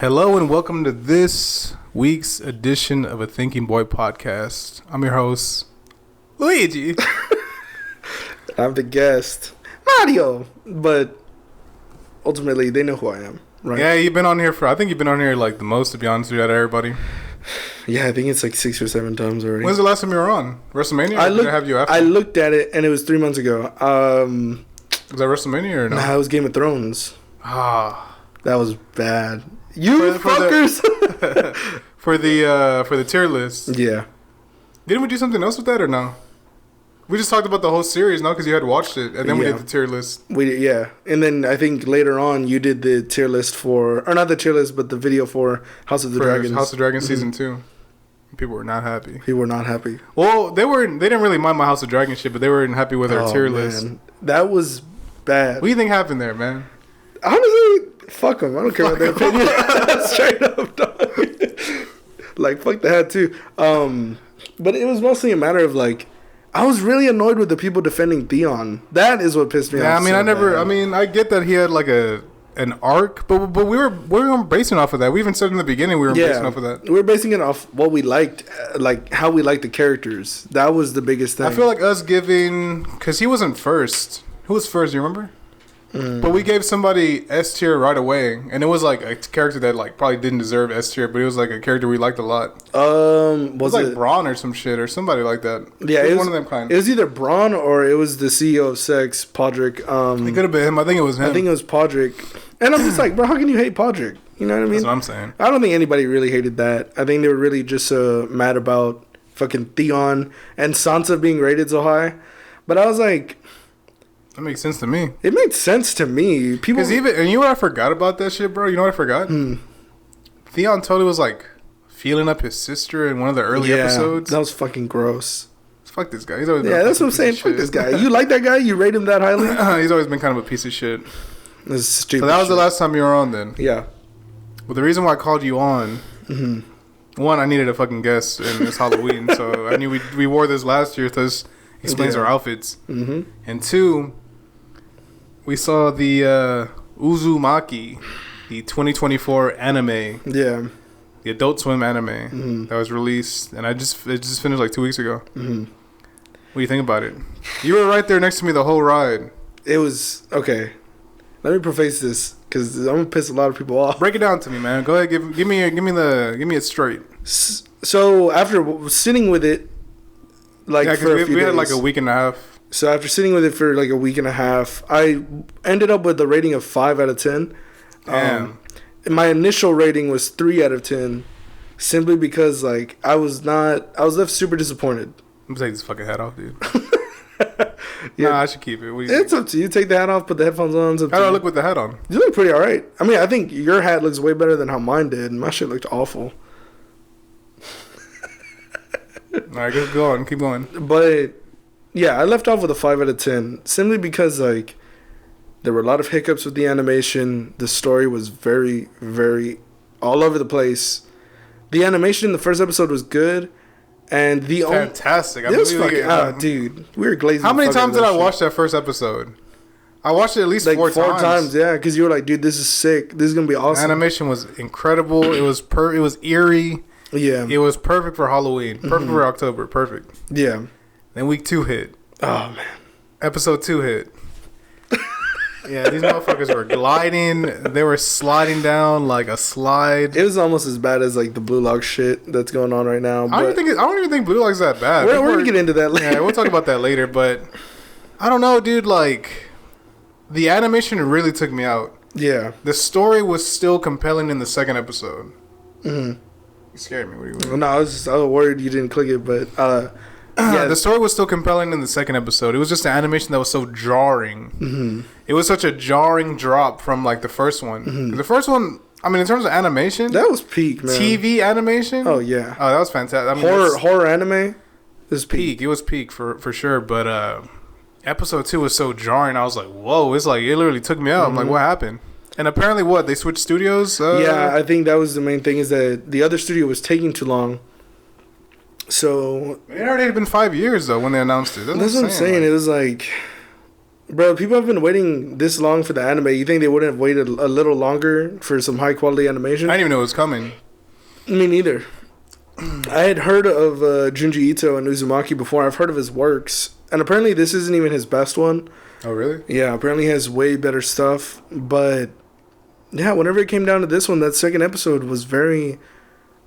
Hello and welcome to this week's edition of a Thinking Boy podcast. I'm your host, Luigi. I'm the guest, Mario. But ultimately, they know who I am, right? Yeah, you've been on here I think you've been on here like the most, to be honest with you, out of everybody. Yeah, I think it's like 6 or 7 times already. When's the last time you were on? WrestleMania? Or did I have you after? I looked at it and it was 3 months ago. Was that WrestleMania or no? Nah, it was Game of Thrones. Ah. That was bad. You fuckers! For the tier list. Yeah. Didn't we do something else with that or no? We just talked about the whole series, no? Because you had watched it, and then we did the tier list. Yeah. And then I think later on you did the tier list or not the tier list, but the video for House of the Dragons. House of Dragons Season 2. People were not happy. People were not happy. Well, they didn't really mind my House of Dragons shit, but they weren't happy with our tier list. That was bad. What do you think happened there, man? Honestly, fuck them. I don't care about their opinion. Straight up, dog. Like, fuck the hat, too. But it was mostly a matter of, like, I was really annoyed with the people defending Theon. That is what pissed me off. Yeah, I mean, I get that he had, like, an arc, but we were basing off of that. We even said in the beginning we were basing off of that. We were basing it off what we liked, like, how we liked the characters. That was the biggest thing. I feel like us giving... Because he wasn't first. Who was first, you remember? But we gave somebody S tier right away, and it was like a character that like probably didn't deserve S tier, but it was like a character we liked a lot. Was it was like Braun or some shit or somebody like that? Yeah, it was one of them kind. It was either Braun or it was the CEO of Sex, Podrick. It could have been him. I think it was him. I think it was Podrick, and I'm just like, bro, how can you hate Podrick? You know what I mean? That's what I'm saying. I don't think anybody really hated that. I think they were really just mad about fucking Theon and Sansa being rated so high. But I was like. That makes sense to me. It made sense to me. People, because even, and you know what I forgot about that shit, bro? You know what I forgot? Theon totally was like feeling up his sister in one of the early episodes. That was fucking gross. Fuck this guy. He's always that's what I'm saying. Fuck this guy. You like that guy? You rate him that highly? He's always been kind of a piece of shit. This is stupid. So that was the last time you were on then? Yeah. Well, the reason why I called you on, one, I needed a fucking guest, and it's Halloween, so I knew we wore this last year, so this explains our outfits. And two, we saw the Uzumaki, the 2024 anime. Yeah. The Adult Swim anime that was released, and it just finished like 2 weeks ago. What do you think about it? You were right there next to me the whole ride. It was okay. Let me preface this because I'm gonna piss a lot of people off. Break it down to me, man. Go ahead, give me it straight. So after sitting with it, like for a few we days, had like a week and a half. So after sitting with it for like a week and a half, I ended up with a rating of 5 out of 10. My initial rating was 3 out of 10, simply because like I was left super disappointed. I'm gonna take this fucking hat off, dude. Yeah. Nah, I should keep it. It's up to you. Take the hat off, put the headphones on. How do I look with the hat on? You look pretty alright. I mean, I think your hat looks way better than how mine did, and my shit looked awful. Alright, go on, keep going. But yeah, I left off with a 5 out of 10 simply because like there were a lot of hiccups with the animation. The story was very, very all over the place. The animation in the first episode was good, and fantastic. It was fucking dude. We were glazing. How many times did I watch that first episode? I watched it at least like 4 times. Yeah, because you were like, dude, this is sick. This is gonna be awesome. The animation was incredible. It was it was eerie. Yeah, it was perfect for Halloween. Perfect for October. Perfect. Yeah. Then week 2 hit. Oh man. Episode 2 hit. Yeah, these motherfuckers were gliding. They were sliding down like a slide. It was almost as bad as like the Blue Lock shit that's going on right now. I don't even think Blue Lock's that bad. We're gonna get into that later. Yeah, we'll talk about that later. But I don't know, dude. Like the animation really took me out. Yeah. The story was still compelling in the second episode. You scared me. What do you mean? No, I was worried you didn't click it, but yeah, the story was still compelling in the second episode. It was just the animation that was so jarring. It was such a jarring drop from like the first one. The first one, I mean, in terms of animation, that was peak, man. TV animation. Oh yeah. Oh, that was fantastic. I mean, horror anime. Is peak. It was peak for sure. But episode 2 was so jarring. I was like, whoa! It's like it literally took me out. I'm like, what happened? And apparently, they switched studios. Yeah, I think that was the main thing. Is that the other studio was taking too long. So it already had been 5 years though when they announced it. That's what I'm saying. Like, it was like Bro, people have been waiting this long for the anime. You think they wouldn't have waited a little longer for some high quality animation? I didn't even know it was coming. Me neither. I had heard of Junji Ito and Uzumaki before. I've heard of his works. And apparently this isn't even his best one. Oh, really? Yeah, apparently he has way better stuff. But, yeah, whenever it came down to this one, that second episode was very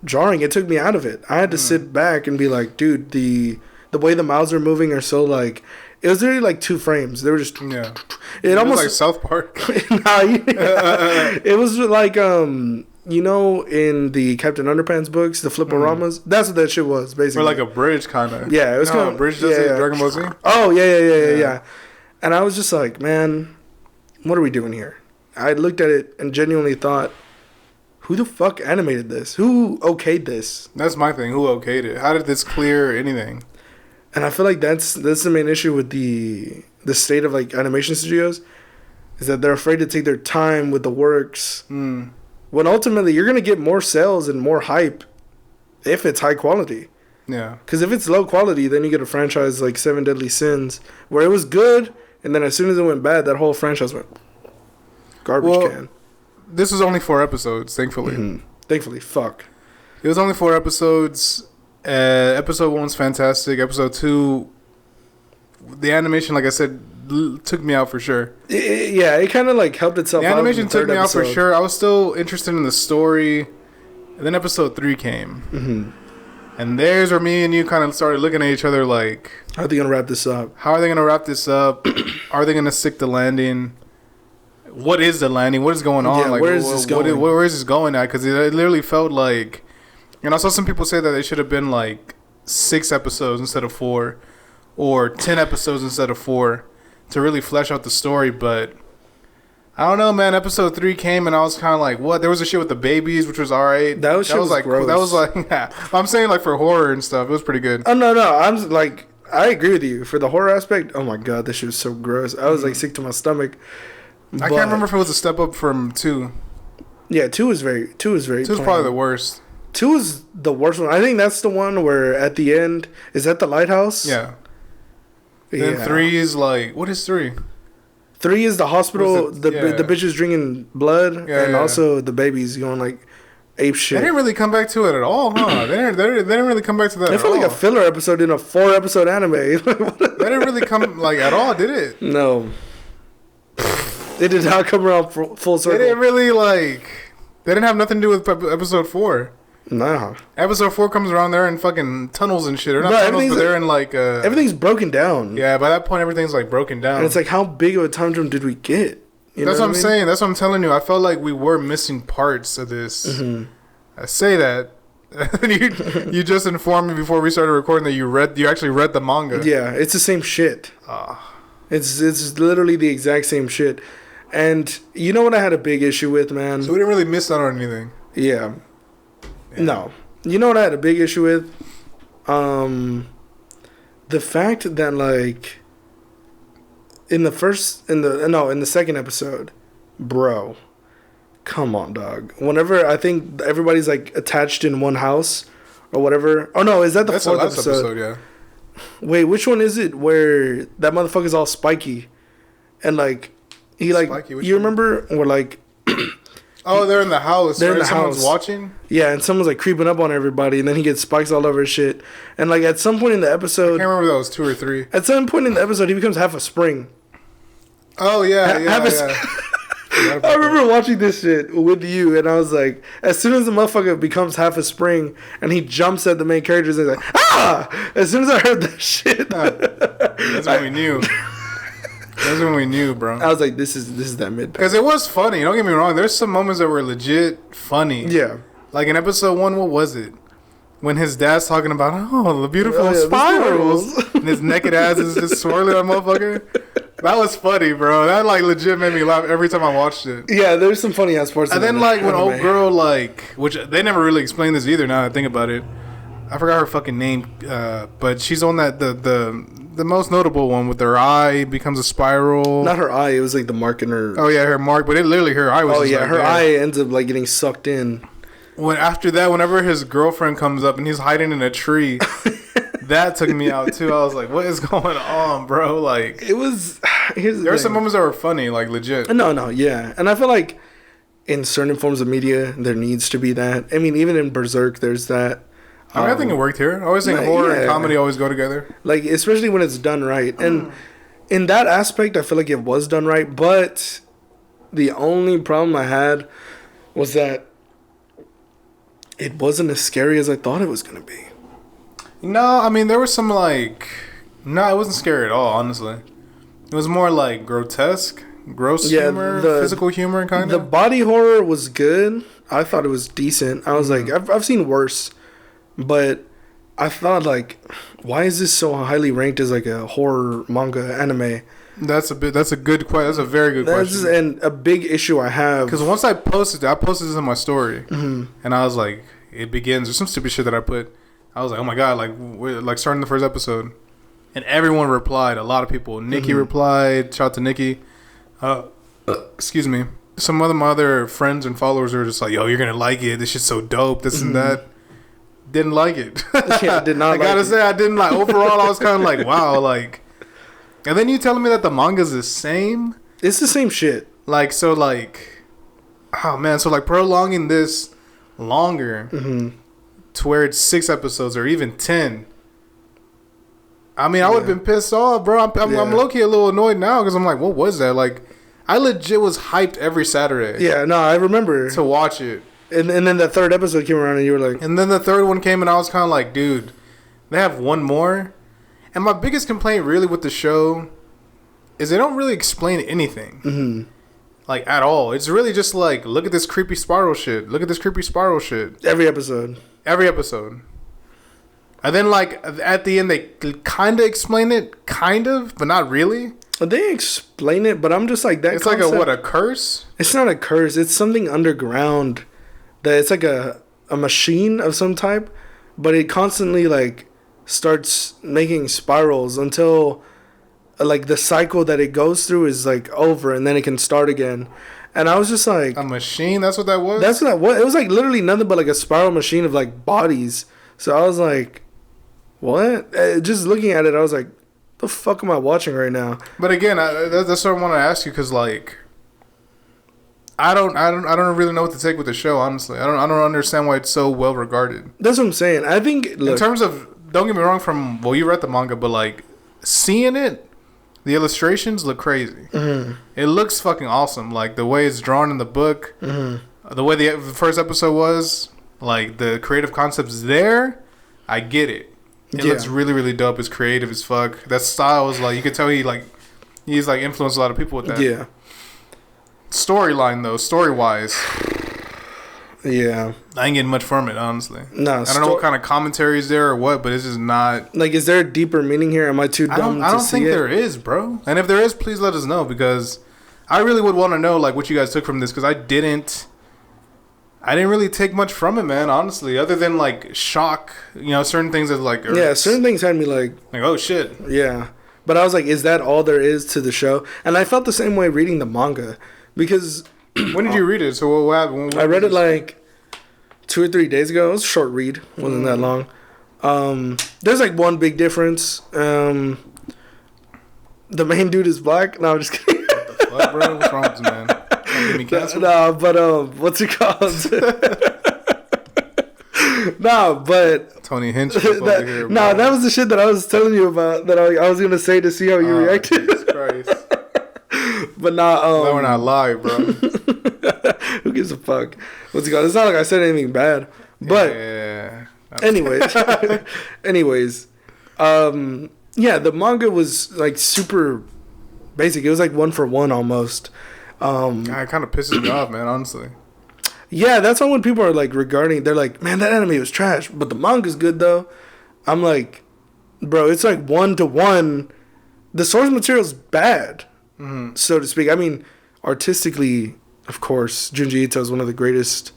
jarring. It took me out of it. I had to sit back and be like, dude, the way the mouths are moving are so, like... It was literally like 2 frames. They were just... Yeah. It almost... was like South Park. It was like, you know, in the Captain Underpants books, the Fliporamas? That's what that shit was, basically. Or like a bridge, kind of. Yeah, it was kind of... a bridge does it, Dragon Ball Z? Oh, yeah. And I was just like, man, what are we doing here? I looked at it and genuinely thought, who the fuck animated this? Who okayed this? That's my thing. Who okayed it? How did this clear anything? And I feel like that's the main issue with the state of like animation studios, is that they're afraid to take their time with the works. When ultimately you're gonna get more sales and more hype if it's high quality. Yeah. Because if it's low quality, then you get a franchise like Seven Deadly Sins, where it was good, and then as soon as it went bad, that whole franchise went garbage can. This was only 4 episodes, thankfully. Mm-hmm. Thankfully, fuck. It was only 4 episodes. Episode 1 was fantastic. Episode 2, the animation, like I said, took me out for sure. It kind of like helped itself out. The animation took me out for sure. I was still interested in the story. And then episode 3 came. Mm-hmm. And there's where me and you kind of started looking at each other like... How are they going to wrap this up? How are they going to wrap this up? Are they going to stick the landing? What is the landing? What is going on? Yeah, like, where is this going? Where is this going at? Because it literally felt like... And I saw some people say that they should have been like 6 episodes instead of 4, or 10 episodes instead of 4, to really flesh out the story. But I don't know, man. Episode 3 came and I was kind of like, what? There was a shit with the babies, which was alright. That was like gross. That was like, yeah. I'm saying like for horror and stuff, it was pretty good. Oh no, I'm like, I agree with you for the horror aspect. Oh my god, this shit was so gross. I was like sick to my stomach. I can't remember if it was a step up from 2. Yeah, 2 was very. 2 was probably the worst. 2 is the worst one. I think that's the one where at the end, is that the lighthouse? Yeah. Then 3 is like, what is 3? 3 is the hospital. The bitches drinking blood, and also the babies going like ape shit. They didn't really come back to it at all, huh? they didn't really come back to that. It felt like a filler episode in a 4-episode anime. They didn't really come like at all, did it? No. They did not come around full circle. They didn't really like. They didn't have nothing to do with episode 4. Nah. Episode 4 comes around, they're in fucking tunnels and shit. Or not tunnels, but they're in like... everything's broken down. Yeah, by that point, everything's like broken down. And it's like, how big of a time jump did we get? That's what I'm saying. That's what I'm telling you. I felt like we were missing parts of this. Mm-hmm. I say that. you just informed me before we started recording that you actually read the manga. Yeah, it's the same shit. It's literally the exact same shit. And you know what I had a big issue with, man? So we didn't really miss out on anything. Yeah. No. You know what I had a big issue with? The fact that like in the second episode, bro, come on, dog. Whenever I think everybody's like attached in one house or whatever. Oh no, is that the 4th episode? Yeah. Wait, which one is it where that motherfucker's all spiky and like he like spiky, you remember where like oh, they're in the house. They're in the someone's house watching? Yeah, and someone's like creeping up on everybody, and then he gets spikes all over his shit. And like at some point in the episode, I can't remember if that was 2 or 3. At some point in the episode, he becomes half a spring. Oh yeah, I remember watching this shit with you, and I was like, as soon as the motherfucker becomes half a spring, and he jumps at the main characters, and he's like, ah! As soon as I heard that shit, that's when we knew. That's when we knew, bro. I was like, this is that mid. Because it was funny. Don't get me wrong. There's some moments that were legit funny. Yeah. Like in episode 1, what was it? When his dad's talking about, the beautiful spirals. And his naked ass is just swirling that motherfucker. That was funny, bro. That like legit made me laugh every time I watched it. Yeah, there's some funny ass parts. And then like when old girl like, which they never really explained this either. Now that I think about it, I forgot her fucking name. But she's on that the most notable one with her eye becomes a spiral. Not her eye. It was like the mark in her. Oh yeah, her mark. But it literally her eye was. Oh yeah, like her eye ends up like getting sucked in. After that, whenever his girlfriend comes up and he's hiding in a tree, that took me out too. I was like, "What is going on, bro?" Like it was. There are some moments that were funny, like legit. No, yeah, and I feel like in certain forms of media there needs to be that. I mean, even in Berserk, there's that. I think it worked here. I always think horror and comedy always go together. Like, especially when it's done right, and in that aspect, I feel like it was done right. But the only problem I had was that it wasn't as scary as I thought it was gonna be. No, I mean there was some like, no, it wasn't scary at all. Honestly, it was more like grotesque, gross humor, physical humor, kind of. The body horror was good. I thought it was decent. I was like, I've seen worse, but I thought like, why is this so highly ranked as like a horror manga anime? That's a good question. That's a very good question. And a big issue I have, because once I posted this in my story, and I was like, it begins with some stupid shit that I put. I was like, oh my god, like we're like starting the first episode, and everyone replied. A lot of people. Nikki replied. Shout out to Nikki. Excuse me. Some of my other friends and followers are just like, yo, you're gonna like it. This shit's so dope. This and that. Didn't like it. Yeah, did not. I gotta say, I didn't like. Overall, I was kind of like, wow, like. And then you telling me that the manga's the same? It's the same shit. Like, so like, oh man, so like prolonging this longer to where it's 6 episodes or even 10. I mean, I would have been pissed off, bro. I'm low-key a little annoyed now because I'm like, what was that? Like, I legit was hyped every Saturday. Yeah, no, I remember. To watch it. And then the third episode came around and you were like... And then the third one came and I was kind of like, dude, they have one more? And my biggest complaint really with the show is they don't really explain anything. Like, at all. It's really just like, look at this creepy spiral shit. Look at this creepy spiral shit. Every episode. And then, like, at the end, they kind of explain it. Kind of, but not really. They explain it, but I'm just like, that it's concept, like a curse? It's not a curse. It's something underground. That it's like a machine of some type. But it constantly, like, starts making spirals until... like the cycle that it goes through is like over and then it can start again. And I was just like, a machine? That's what that was? That's what that was. It was like literally nothing but like a spiral machine of like bodies. So I was like, what? Just looking at it, I was like, the fuck am I watching right now? But again, that's what I want to ask you, because like, I don't really know what to take with the show, honestly. I don't understand why it's so well regarded. That's what I'm saying. I think, look, in terms of, don't get me wrong, you read the manga, but like seeing it, the illustrations look crazy. It looks fucking awesome. Like the way it's drawn in the book, the way the first episode was, like the creative concepts there, I get it. It looks really, really dope. It's creative as fuck. That style is like, you could tell he's like influenced a lot of people with that. Yeah. Storyline though, story-wise, yeah, I ain't getting much from it, honestly. No, I don't know what kind of commentary is there or what, but it's just not. Like, is there a deeper meaning here? Am I too dumb to see it? I don't think there is, bro. And if there is, please let us know, because I really would want to know like what you guys took from this, because I didn't really take much from it, man. Honestly, other than like shock, certain things that like certain things had me like oh shit, yeah. But I was like, is that all there is to the show? And I felt the same way reading the manga, because. When did you read it? So what happened? I read it like 2 or 3 days ago. It was a short read. It wasn't that long. There's like one big difference. The main dude is black. No, I'm just kidding. What the fuck, bro? What's wrong with you, man? Give me cancer? No, but what's it called? No, but Tony Hinch over here. No, that was the shit that I was telling you about. That I was gonna say to see how you reacted. Jesus Christ. But no, we're not live, bro. Who gives a fuck? What's it called? It's not like I said anything bad. But anyways, yeah, the manga was like super basic. It was like 1 for 1 almost. It kind of pisses me off, man, honestly. Yeah, that's why when people are like they're like, man, that anime was trash, but the manga's good though. I'm like, bro, it's like 1 to 1. The source material's bad. So to speak. I mean, artistically, of course, Junji Ito is one of the greatest,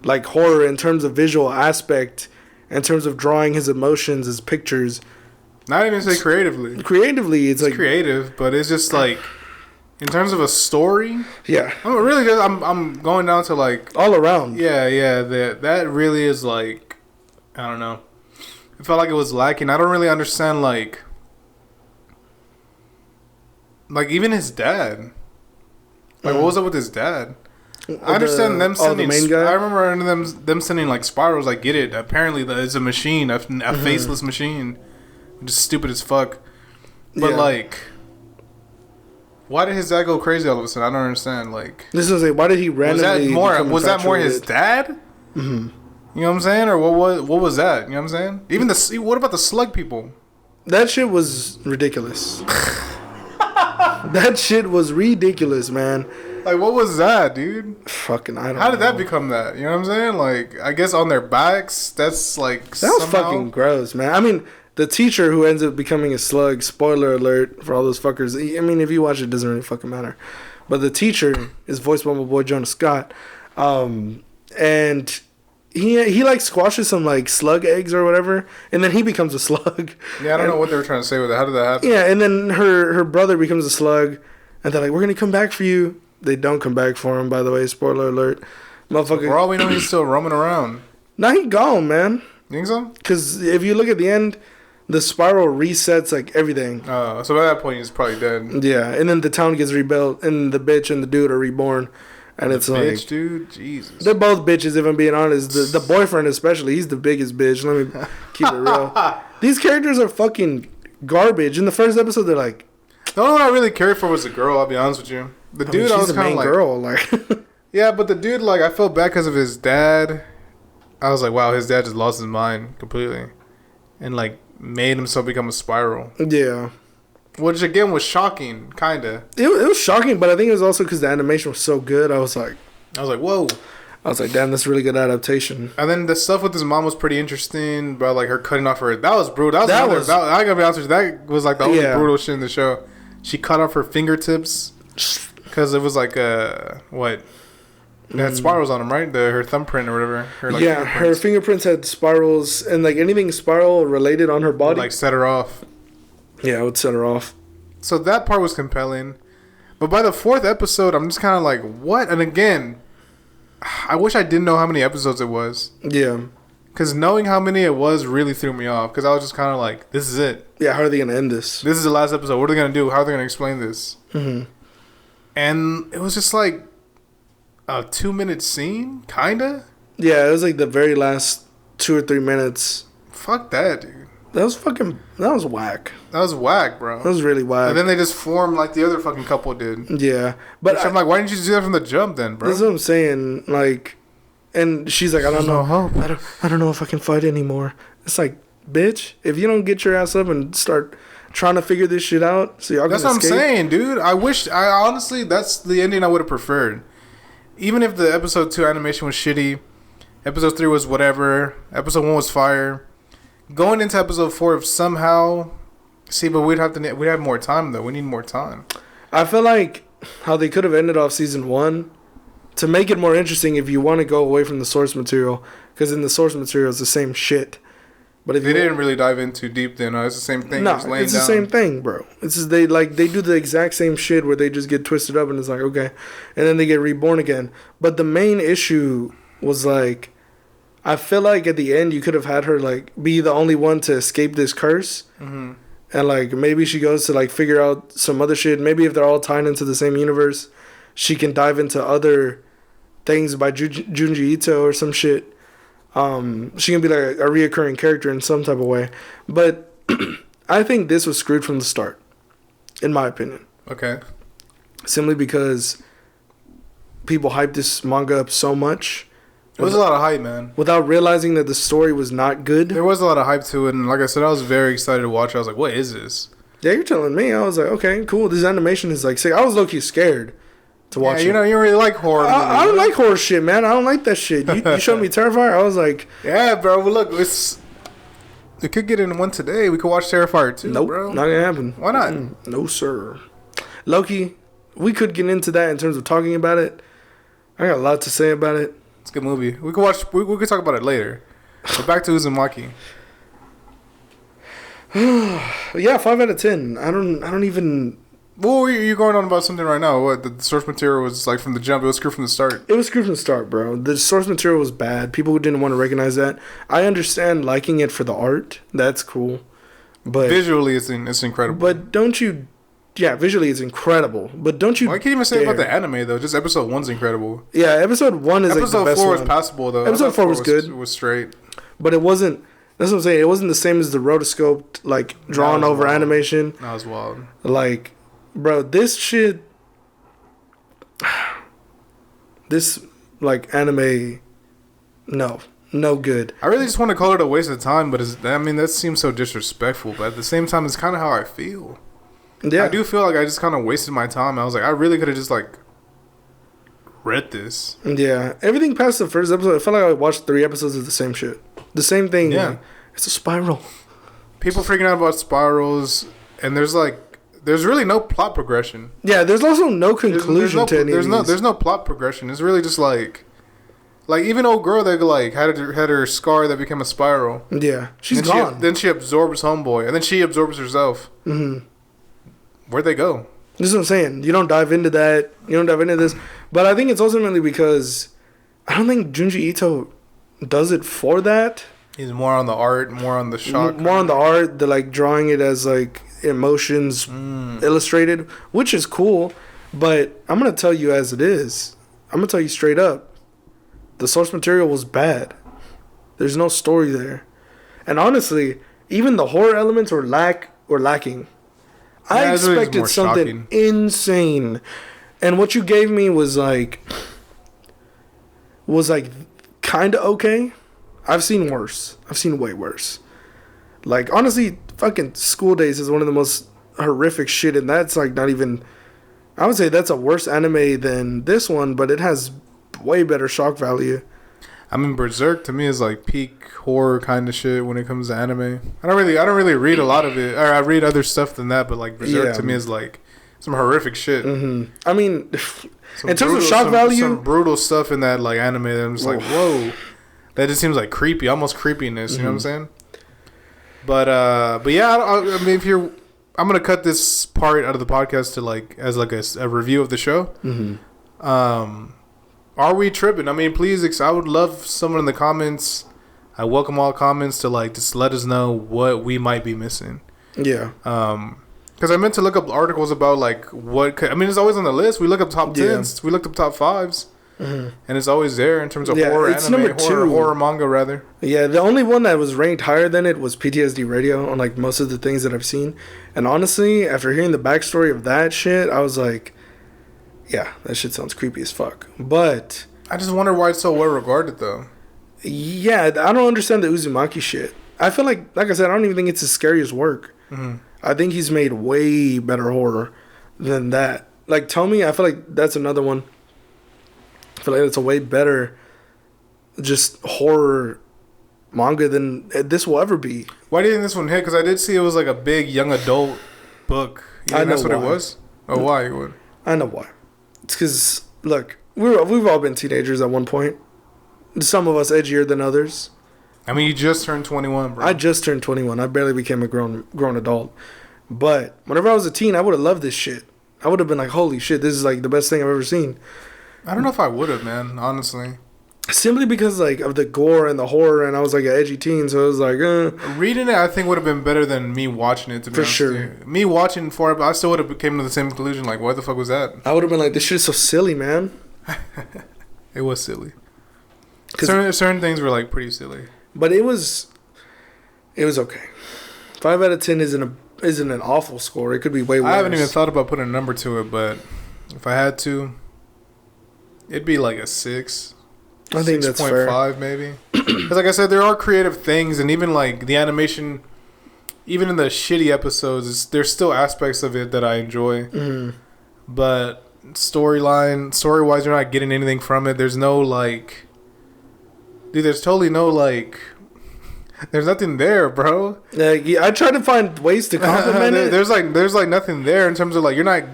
like, horror in terms of visual aspect, in terms of drawing his emotions, his pictures. Not even say creatively. Creatively, it's like creative, but it's just like, in terms of a story. Yeah. I'm going down to like all around. Yeah. That really is like, I don't know. It felt like it was lacking. I don't really understand like. like even his dad. Like, what was up with his dad? I understand them sending. The main guy? I remember them sending like spirals. I get it. Apparently, it's a machine, a faceless machine, which is stupid as fuck. But like, why did his dad go crazy all of a sudden? I don't understand. Like, this is like, why did he randomly? Was that more his dad? Mm-hmm. You know what I'm saying, or what was that? You know what I'm saying? Even what about the slug people? That shit was ridiculous. That shit was ridiculous, man. Like, what was that, dude? Fucking, I don't know. How did that become that? You know what I'm saying? Like, I guess on their backs, that's like... That was fucking gross, man. I mean, the teacher who ends up becoming a slug, spoiler alert for all those fuckers. I mean, if you watch it doesn't really fucking matter. But the teacher is voiced by my boy Jonah Scott. And... He like squashes some like slug eggs or whatever, and then he becomes a slug. Yeah, I don't know what they were trying to say with that. How did that happen? Yeah, and then her brother becomes a slug, and they're like, "We're gonna come back for you." They don't come back for him, by the way. Spoiler alert, motherfucker. For all we know, he's still roaming around. Nah, he gone, man. You think so? Because if you look at the end, the spiral resets like everything. So by that point, he's probably dead. Yeah, and then the town gets rebuilt, and the bitch and the dude are reborn. And it's like, bitch, dude, Jesus. They're both bitches, if I'm being honest. The boyfriend, especially, he's the biggest bitch. Let me keep it real. These characters are fucking garbage. In the first episode, they're like, the only one I really cared for was the girl. I'll be honest with you. The dude, I was kind of like, girl, like, yeah, but the dude, like, I felt bad because of his dad. I was like, wow, his dad just lost his mind completely, and like made himself become a spiral. Yeah. Which again was shocking, kinda. It was shocking, but I think it was also because the animation was so good. I was like, whoa. I was like, damn, that's a really good adaptation. And then the stuff with his mom was pretty interesting, but like her cutting off her, that was brutal. I gotta be honest with you, that was like the only brutal shit in the show. She cut off her fingertips because it was like what? It had spirals on them, right? Her thumbprint or whatever. Her fingerprints had spirals, and like anything spiral related on her body, like set her off. Yeah, I would set her off. So that part was compelling. But by the fourth episode, I'm just kind of like, what? And again, I wish I didn't know how many episodes it was. Yeah. Because knowing how many it was really threw me off. Because I was just kind of like, this is it. Yeah, how are they going to end this? This is the last episode. What are they going to do? How are they going to explain this? Mm-hmm. And it was just like a 2-minute scene, kind of? Yeah, it was like the very last 2 or 3 minutes. Fuck that, dude. That was whack. That was whack, bro. That was really whack. And then they just formed like the other fucking couple did. Yeah. But I'm like, why didn't you do that from the jump then, bro? That's what I'm saying. Like, and she's like, I don't know. I don't know if I can fight anymore. It's like, bitch, if you don't get your ass up and start trying to figure this shit out, so y'all can escape. That's what I'm saying, dude. I honestly, that's the ending I would have preferred. Even if the episode 2 animation was shitty, episode 3 was whatever, episode 1 was fire. Going into episode 4, if somehow, but we'd have more time though. We need more time. I feel like how they could have ended off season 1 to make it more interesting. If you want to go away from the source material, because in the source material it's the same shit. But if they didn't really dive in too deep, then it's the same thing. No, it's the same thing, bro. It's just they do the exact same shit where they just get twisted up and it's like okay, and then they get reborn again. But the main issue was like, I feel like at the end you could have had her like be the only one to escape this curse, and like maybe she goes to like figure out some other shit. Maybe if they're all tied into the same universe, she can dive into other things by Junji Ito or some shit. She can be like a reoccurring character in some type of way. But I think this was screwed from the start, in my opinion. Okay. Simply because people hyped this manga up so much. There was a lot of hype, man. Without realizing that the story was not good. There was a lot of hype to it, and like I said, I was very excited to watch it. I was like, what is this? Yeah, you're telling me. I was like, okay, cool. This animation is like sick. I was low-key scared to watch it. You know, you really like horror movies. I don't like horror shit, man. I don't like that shit. You showed me Terrifier. I was like... Yeah, bro. Well, look, it could get in one today. We could watch Terrifier too, nope, bro. Not gonna happen. Why not? No, sir. Loki, we could get into that in terms of talking about it. I got a lot to say about it. It's a good movie. We could watch. We could talk about it later. But back to Uzumaki. Yeah, 5 out of 10. I don't even. Well, you're going on about something right now. What the source material was like from the jump? It was screwed from the start. It was screwed from the start, bro. The source material was bad. People didn't want to recognize that. I understand liking it for the art. That's cool, but visually, it's incredible. But don't you visually it's incredible. But don't you? Well, I can't even say about the anime though. Just episode 1's incredible. Yeah, episode 1 is episode like the best 4 one. was passable though. Episode 4 was good. It was straight. But it wasn't. That's what I'm saying. It wasn't the same as the rotoscoped, like, drawn over wild. animation. That was wild. Like, bro, this shit. This, like, anime. No good. I really just want to call it a waste of time, but that seems so disrespectful. But at the same time, it's kind of how I feel. Yeah. I do feel like I just kind of wasted my time. I was like, I really could have just, like, read this. Yeah. Everything past the first episode, I felt like I watched 3 episodes of the same shit. The same thing. Yeah. Like, it's a spiral. People freaking out about spirals, and there's really no plot progression. Yeah, there's also no conclusion to any of these. There's no plot progression. It's really just like even old girl that like had her scar that became a spiral. Yeah, she's gone. Then she absorbs homeboy, and then she absorbs herself. Mm-hmm. Where'd they go? This is what I'm saying. You don't dive into that. You don't dive into this. But I think it's ultimately because I don't think Junji Ito does it for that. He's more on the art, more on the shock. More on the art, the like drawing it as like emotions illustrated, which is cool. But I'm going to tell you as it is. I'm going to tell you straight up. The source material was bad. There's no story there. And honestly, even the horror elements were lacking. I expected something insane. And what you gave me was like kind of okay. I've seen worse. I've seen way worse. Like, honestly, fucking School Days is one of the most horrific shit, and that's like not even... I would say that's a worse anime than this one, but it has way better shock value. I mean, Berserk to me is like peak horror kind of shit when it comes to anime. I don't really read a lot of it, or I read other stuff than that. But like Berserk to me is like some horrific shit. Mm-hmm. I mean, in terms of shock value, some brutal stuff in that like anime. That I'm just like, whoa, that just seems like creepy, almost creepiness. You know what I'm saying? But yeah, I mean, I'm gonna cut this part out of the podcast to like as like a review of the show. Mm-hmm. Are we tripping? I mean, please, I would love someone in the comments. I welcome all comments to like just let us know what we might be missing. Yeah. Because I meant to look up articles about like it's always on the list. We look up top 10s, we looked up top 5s, and it's always there in terms of horror it's anime, number 2. horror manga rather. Yeah, the only one that was ranked higher than it was PTSD Radio on like most of the things that I've seen. And honestly, after hearing the backstory of that shit, I was like, yeah, that shit sounds creepy as fuck. But I just wonder why it's so well regarded though. Yeah, I don't understand the Uzumaki shit. I feel like I said, I don't even think it's his scariest work. Mm-hmm. I think he's made way better horror than that. Like Tommy, I feel like that's another one. I feel like it's a way better just horror manga than this will ever be. Why didn't this one hit? Because I did see it was like a big young adult book. You think that's what it was? Oh, why? I know why. It's because, look, we've all been teenagers at one point. Some of us edgier than others. I mean, you just turned 21, bro. I just turned 21. I barely became a grown adult. But whenever I was a teen, I would have loved this shit. I would have been like, holy shit, this is like the best thing I've ever seen. I don't know if I would have, man, honestly. Simply because like of the gore and the horror, and I was like an edgy teen, so I was like, Reading it, I think would have been better than me watching it. To be honest, for sure. Me watching for it, I still would have came to the same conclusion. Like, what the fuck was that? I would have been like, this shit's so silly, man. It was silly. Certain things were like pretty silly, but it was okay. 5 out of 10 isn't an awful score. It could be way worse. I haven't even thought about putting a number to it, but if I had to, it'd be like a 6. I think that's fair. 6.5 maybe. Because like I said, there are creative things, and even like the animation, even in the shitty episodes, there's still aspects of it that I enjoy. Mm-hmm. But story-wise, you're not getting anything from it. There's no like, dude, there's totally no like, there's nothing there, bro. I try to find ways to compliment it. There's like nothing there in terms of like you're not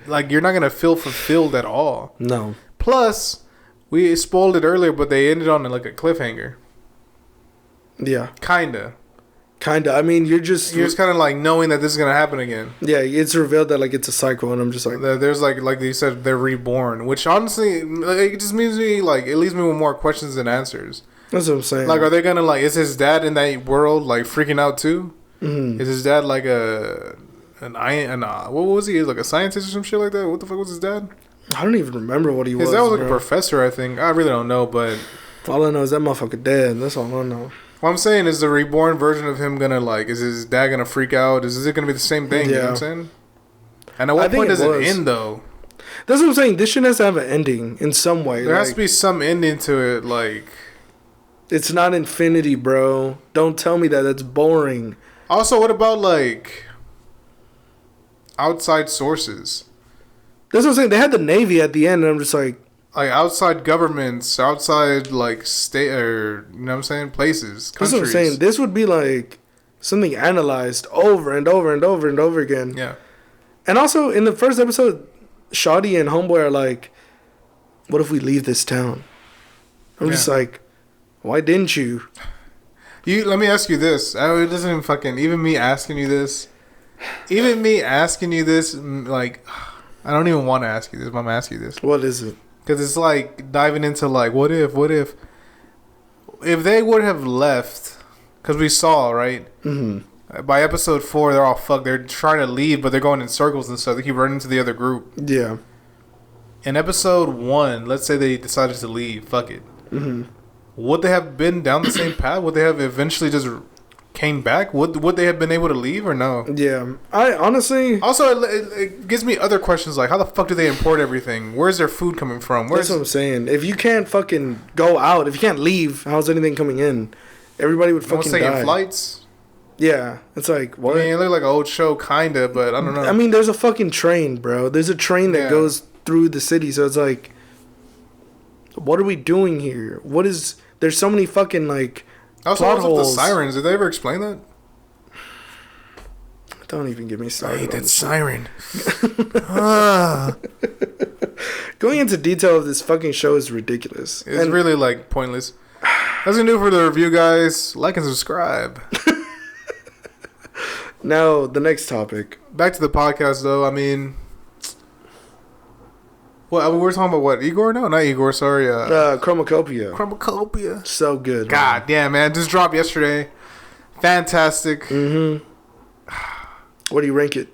gonna feel fulfilled at all. No. Plus, we spoiled it earlier, but they ended on like a cliffhanger. Yeah. Kinda. I mean, you're just kind of like knowing that this is gonna happen again. Yeah, it's revealed that like it's a cycle, and I'm just like, there's like you said, they're reborn, which honestly, like, it just means it leaves me with more questions than answers. That's what I'm saying. Like, are they gonna is his dad in that world like freaking out too? Mm-hmm. Is his dad like a what was he? Like a scientist or some shit like that? What the fuck was his dad? I don't even remember what he was. His dad was like a professor, I think. I really don't know, but all I know is that motherfucker dead. That's all I know. What I'm saying is the reborn version of him gonna like, is his dad gonna freak out? Is it gonna be the same thing? Yeah. You know what I'm saying? And at what point does it end though? That's what I'm saying. This shit has to have an ending in some way. There has to be some ending to it, like. It's not infinity, bro. Don't tell me that. That's boring. Also, what about like outside sources? That's what I'm saying. They had the Navy at the end, and I'm just like outside governments, outside like state, or you know what I'm saying, places, countries. That's what I'm saying. This would be like something analyzed over and over and over and over again. Yeah. And also in the first episode, Shawty and Homeboy are like, "What if we leave this town?" I'm just like, why didn't you? Let me ask you this. It doesn't even fucking even me asking you this. Even me asking you this, like, I don't even want to ask you this, but I'm asking you this. What is it? Because it's like diving into like, what if they would have left? Because we saw, right? Mm-hmm. By episode 4, they're all fucked. They're trying to leave, but they're going in circles and stuff. They keep running to the other group. Yeah. In episode 1, let's say they decided to leave. Fuck it. Mm-hmm. Would they have been down the same path? Would they have eventually just came back? Would they have been able to leave or no? Yeah. I honestly... Also, it gives me other questions like, how the fuck do they import everything? Where's their food coming from? That's what I'm saying. If you can't fucking go out, if you can't leave, how's anything coming in? Everybody would fucking die. Taking flights? Yeah. It's like, what? I mean, it looked like an old show, kinda, but I don't know. I mean, there's a fucking train, bro. There's a train that goes through the city, so it's like, what are we doing here? What is... There's so many fucking, like, also, what's with the sirens? Did they ever explain that? Don't even get me started. I hate that siren. Going into detail of this fucking show is ridiculous. It's really, like, pointless. That's gonna do it for the review, guys. Like and subscribe. Now, the next topic. Back to the podcast, though. I mean... Well, we were talking about what? Igor? No, not Igor. Sorry. Chromakopia. Chromakopia. So good. God damn, man. Just dropped yesterday. Fantastic. Mm-hmm. What do you rank it?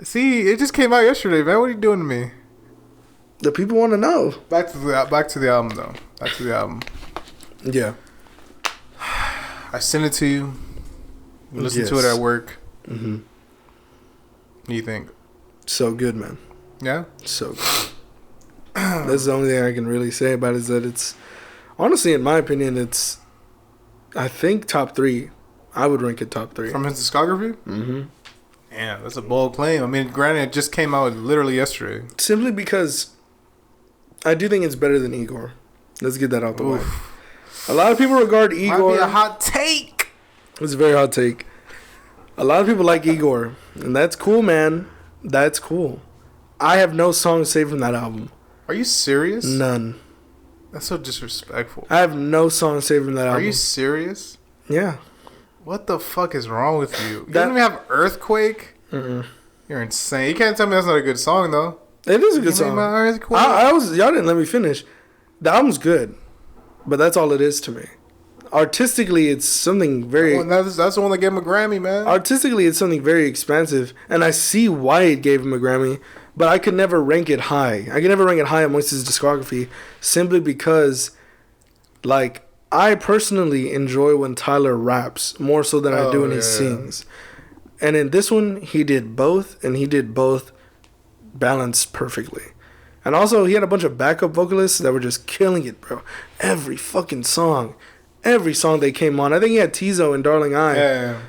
See, it just came out yesterday, man. What are you doing to me? The people want to know. Back to the album, though. Back to the album. Yeah. I sent it to you. You listened to it at work. Mm-hmm. What do you think? So good, man. Yeah? So good. That's the only thing I can really say about it, is that it's... Honestly, in my opinion, it's... I think top 3. I would rank it top 3. From his discography? Mm-hmm. Damn, that's a bold claim. I mean, granted, it just came out literally yesterday. Simply because I do think it's better than Igor. Let's get that out the way. A lot of people regard Igor... Might be a hot take. It's a very hot take. A lot of people like Igor. And that's cool, man. That's cool. I have no songs saved from that album. Are you serious? None. That's so disrespectful. I have no songs saved from that album. Are you serious? Yeah. What the fuck is wrong with you? You don't even have Earthquake? Mm-mm. You're insane. You can't tell me that's not a good song, though. It is a good song. Y'all didn't let me finish. The album's good, but that's all it is to me. Artistically, it's something very... That's the one that gave him a Grammy, man. Artistically, it's something very expansive, and I see why it gave him a Grammy, but I could never rank it high. I could never rank it high amongst his discography, simply because, like, I personally enjoy when Tyler raps more so than I do when he sings. And in this one, he did both, and he did both balanced perfectly. And also, he had a bunch of backup vocalists that were just killing it, bro. Every fucking song. Every song they came on. I think he had Tizo and Darling Eye. Yeah.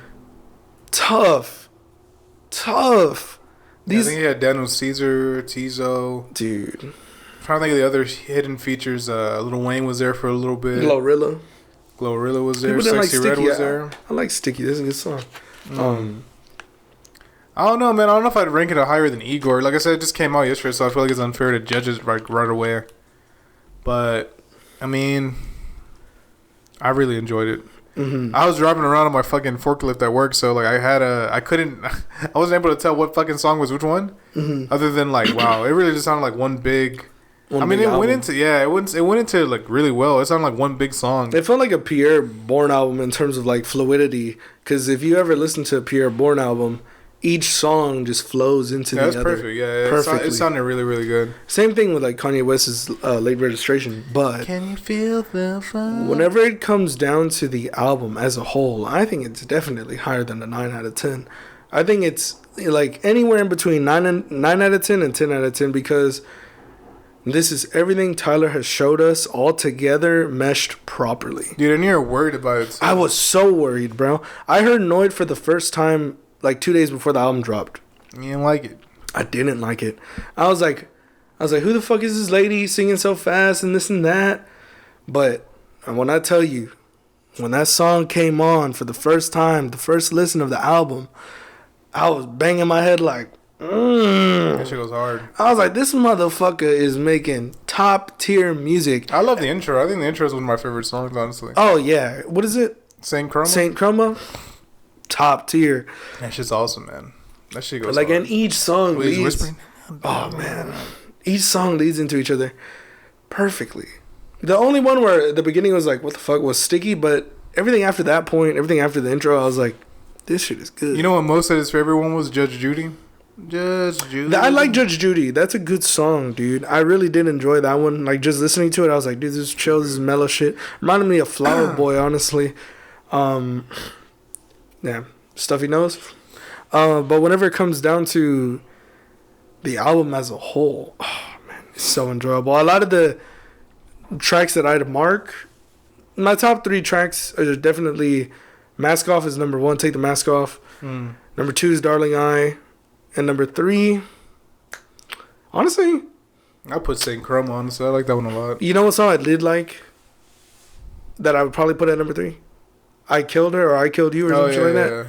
Tough. I think he had Daniel Caesar, Tizo. Dude. I'm trying to think of the other hidden features. Lil Wayne was there for a little bit. Glorilla was there. Sexy Red was there. I like Sticky. This is a good song. I don't know, man. I don't know if I'd rank it higher than Igor. Like I said, it just came out yesterday, so I feel like it's unfair to judge it right away. But, I mean, I really enjoyed it. Mm-hmm. I was driving around on my fucking forklift at work, so like I wasn't able to tell what fucking song was which one, other than like, wow, it really just sounded like one big. It went into like really well. It sounded like one big song. It felt like a Pierre Bourne album in terms of like fluidity, because if you ever listen to a Pierre Bourne album, each song just flows into the other. That's perfect. Yeah, perfectly. It sounded really, really good. Same thing with like Kanye West's Late Registration, but can you feel the fun? Whenever it comes down to the album as a whole, I think it's definitely higher than a 9 out of 10. I think it's like anywhere in between 9 out of 10 and 10 out of 10 because this is everything Tyler has showed us all together meshed properly. Dude, and you're worried about it too. I was so worried, bro. I heard Noid for the first time like 2 days before the album dropped. You didn't like it? I didn't like it. I was like, who the fuck is this lady singing so fast and this and that? But when I tell you, when that song came on for the first time, the first listen of the album, I was banging my head like, That shit goes hard. I was like, this motherfucker is making top tier music. I love the intro. I think the intro is one of my favorite songs, honestly. Oh, yeah. What is it? Saint Chroma? Saint Chroma? Top tier. That shit's awesome, man. That shit goes like, hard. and each song leads... whispering? Oh, man. Each song leads into each other perfectly. The only one where the beginning was like, what the fuck, was Sticky, but everything after that point, everything after the intro, I was like, this shit is good. You know what most of his favorite one was? Judge Judy. Judge Judy. I like Judge Judy. That's a good song, dude. I really did enjoy that one. Like, just listening to it, I was like, dude, this is chill, this is mellow shit. Reminded me of Flower Boy, honestly. Yeah, stuff he knows. But whenever it comes down to the album as a whole, oh, man, it's so enjoyable. A lot of the tracks that I'd mark, my top 3 tracks are definitely Mask Off is number 1, Take the Mask Off. Number 2 is Darling I. And number 3, honestly, I put Saint Chroma, honestly. I like that one a lot. You know what song I did like that I would probably put at number 3? I Killed Her or I Killed You or some shit like that.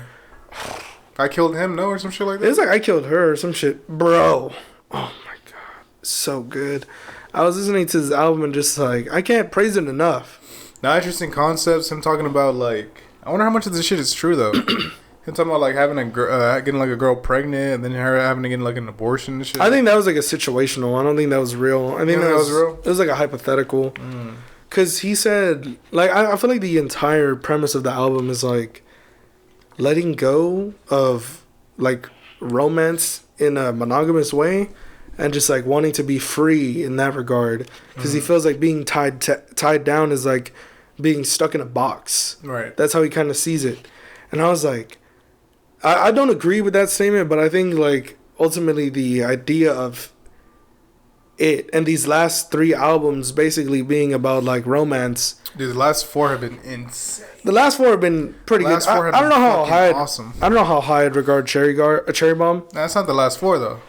I Killed Him, no, or some shit like that? It's like I Killed Her or some shit. Bro. Oh my God. So good. I was listening to this album and just like, I can't praise it enough. Now, interesting concepts. Him talking about like, I wonder how much of this shit is true though. Him talking about like having a girl, getting like a girl pregnant, and then her having to get like an abortion and shit. I think that was like a situational. I don't think that was real. I think that was real. It was like a hypothetical. Cause he said, like, I feel like the entire premise of the album is like letting go of like romance in a monogamous way, and just like wanting to be free in that regard. Cause he feels like being tied down is like being stuck in a box. Right. That's how he kind of sees it. And I was like, I don't agree with that statement, but I think like ultimately the idea of it and these last 3 albums basically being about like romance. Dude, the last 4 have been insane. The last 4 have been pretty good. I don't know how high. Awesome. I don't know how high I'd regard Cherry Bomb. That's not the last 4 though.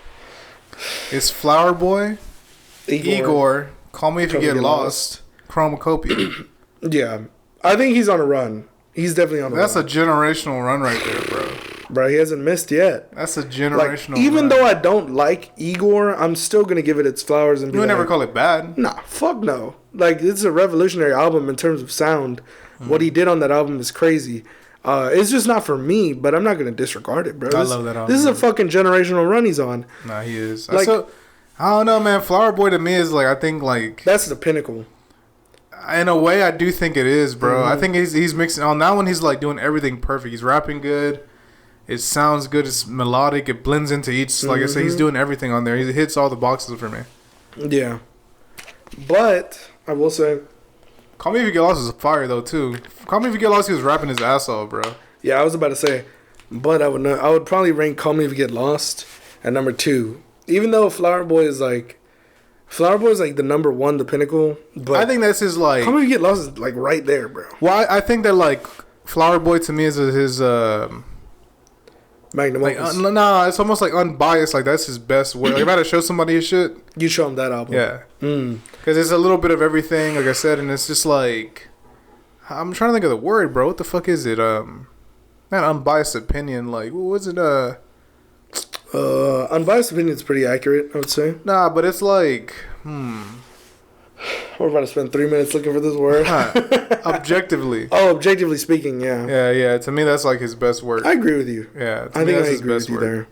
It's Flower Boy, Igor, Call Me If You Get Lost, Chromakopia. Yeah, I think he's on a run. He's definitely on a run. That's a generational run right there, bro. Bro, he hasn't missed yet. That's a generational run. Even though I don't like Igor, I'm still going to give it its flowers. And you would never call it bad. Nah, fuck no. Like, this is a revolutionary album in terms of sound. What he did on that album is crazy. It's just not for me, but I'm not going to disregard it, bro. I love that album. This is a fucking generational run he's on. Nah, he is. Like, I don't know, man. Flower Boy to me is like, I think like... That's the pinnacle. In a way, I do think it is, bro. I think he's mixing... On that one, he's like doing everything perfect. He's rapping good. It sounds good. It's melodic. It blends into each... Like I said, he's doing everything on there. He hits all the boxes for me. Yeah. But, I will say... Call Me If You Get Lost is a fire, though, too. Call Me If You Get Lost, he was rapping his ass off, bro. Yeah, I was about to say... But I would probably rank Call Me If You Get Lost at number 2. Even though Flower Boy is like the number 1, the pinnacle. But I think that's his like. Call Me If You Get Lost is like right there, bro. Well, I think that like Flower Boy to me is his magnum opus. Nah, it's almost like unbiased. Like that's his best work. Like if I had to show somebody his shit, you show him that album. Yeah. Because it's a little bit of everything, like I said, and it's just like I'm trying to think of the word, bro. What the fuck is it? Not unbiased opinion. Like what was it? Unbiased opinion is pretty accurate, I would say. Nah, but it's like, We're about to spend 3 minutes looking for this word. Objectively. Oh, objectively speaking, yeah. Yeah. To me, that's like his best work. I agree with you. Yeah, I think I agree with you there.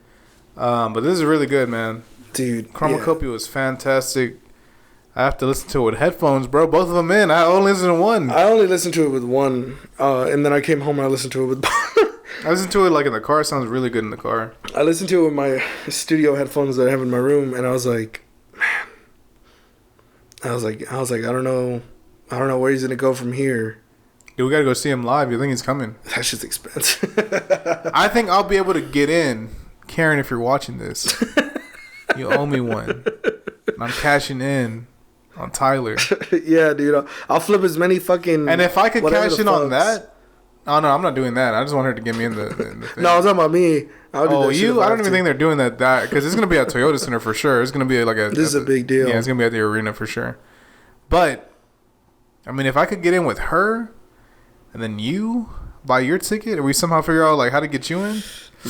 But this is really good, man. Dude, Chromakopia was fantastic. I have to listen to it with headphones, bro. Both of them in. I only listened to one. I only listened to it with one, and then I came home and I listened to it with I listened to it like in the car. It sounds really good in the car. I listened to it with my studio headphones that I have in my room, and I was like, man. I was like, I don't know where he's gonna go from here. Dude, we gotta go see him live. You think he's coming? That shit's expensive. I think I'll be able to get in. Karen, if you're watching this, you owe me one. And I'm cashing in on Tyler. Yeah, dude. I'll flip as many fucking. And if I could cash in on that, oh no, I'm not doing that. I just want her to get me in the thing. No, I was talking about me. Oh, you? I don't even think they're doing that because it's gonna be at Toyota Center for sure. It's gonna be like a. This is a big deal. Yeah, it's gonna be at the arena for sure. But, I mean, if I could get in with her, and then you buy your ticket, or we somehow figure out like how to get you in,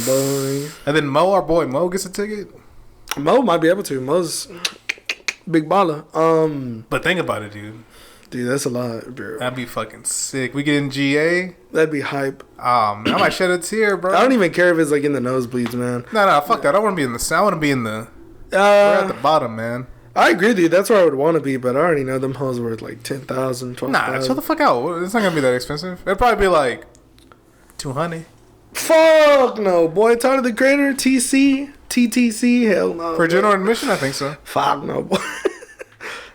boy. And then Mo, our boy Mo, gets a ticket. Mo might be able to. Mo's big baller. But think about it, dude. Dude, that's a lot, bro. That'd be fucking sick. We get in GA. That'd be hype. I might shed a tear, bro. I don't even care if it's like in the nosebleeds, man. No, fuck that. I want to be in the sound. I want to be in the. We're at the bottom, man. I agree with you. That's where I would want to be, but I already know them hoes worth like 10,000, 12,000. Nah, shut the fuck out. It's not gonna be that expensive. It'd probably be like 200. Fuck no, boy. Tyler the Creator, TTC, hell no. For general admission, I think so. Fuck no, boy.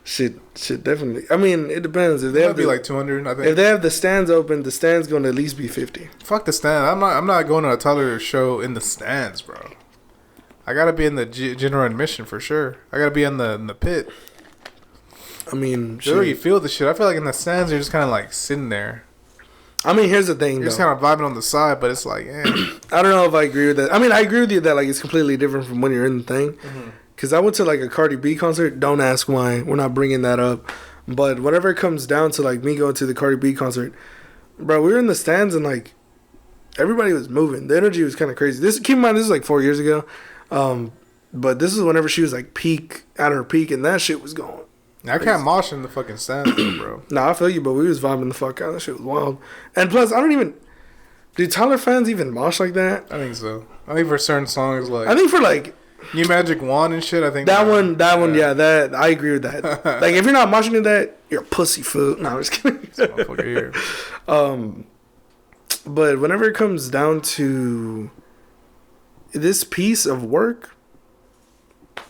Shit, definitely. I mean, it depends. If they have be like 200, I think. If they have the stands open, the stands going to at least be 50. Fuck the stand. I'm not going to a Tyler show in the stands, bro. I gotta be in the general admission for sure. I gotta be in the pit. I mean, shit. Where you feel the shit. I feel like in the stands, you're just kind of like sitting there. I mean, here's the thing. You're just kind of vibing on the side, but it's like, eh. I don't know if I agree with that. I mean, I agree with you that like it's completely different from when you're in the thing. Because I went to like a Cardi B concert. Don't ask why. We're not bringing that up. But whenever it comes down to like me going to the Cardi B concert, bro, we were in the stands and like everybody was moving. The energy was kind of crazy. Keep in mind, this is like 4 years ago. But this is whenever she was like at her peak, and that shit was going. I can't mosh in the fucking stands, though, bro. Nah, I feel you, but we was vibing the fuck out. That shit was wild. And plus, I don't even. Do Tyler fans even mosh like that? I think so. I think for certain songs, like. I think for like. New Magic Wand and shit, I think. That one, yeah, that I agree with that. Like, if you're not moshing to that, you're a pussy fool. No, I'm just kidding. This motherfucker here. But whenever it comes down to this piece of work,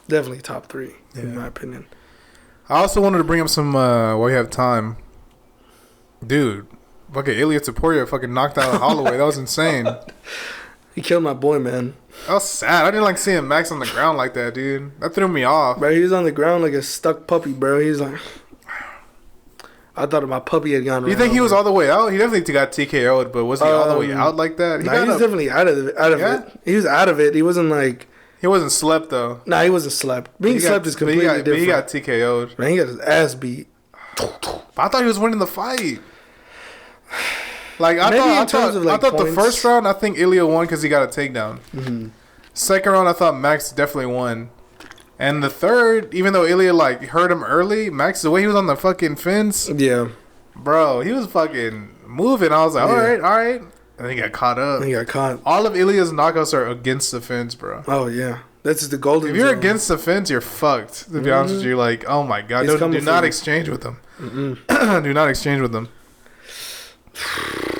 definitely top 3 in my opinion. I also wanted to bring up some while we have time, dude. Fucking Elliot Taporia fucking knocked out Holloway. That was insane. He killed my boy, man. That was sad. I didn't like seeing Max on the ground like that, dude. That threw me off. Bro, he was on the ground like a stuck puppy, bro. He was like, I thought my puppy had gone. You think he was all the way out? He definitely got TKO'd, but was he all the way out like that? He was definitely out of it. He was out of it. He wasn't like. He wasn't slept though. Nah, he wasn't slept. Being slept is completely different. But he got TKO'd. Man, he got his ass beat. But I thought he was winning the fight. Like I thought the first round, I think Ilya won because he got a takedown. Mm-hmm. Second round, I thought Max definitely won. And the third, even though Ilya like hurt him early, Max, the way he was on the fucking fence, bro, he was fucking moving. I was like, all right. And he got caught up. All of Ilya's knockouts are against the fence, bro. Oh yeah, that's the golden. If you're against the fence, you're fucked. To be honest with you, like, oh my god, do not exchange with them. Do not exchange with them.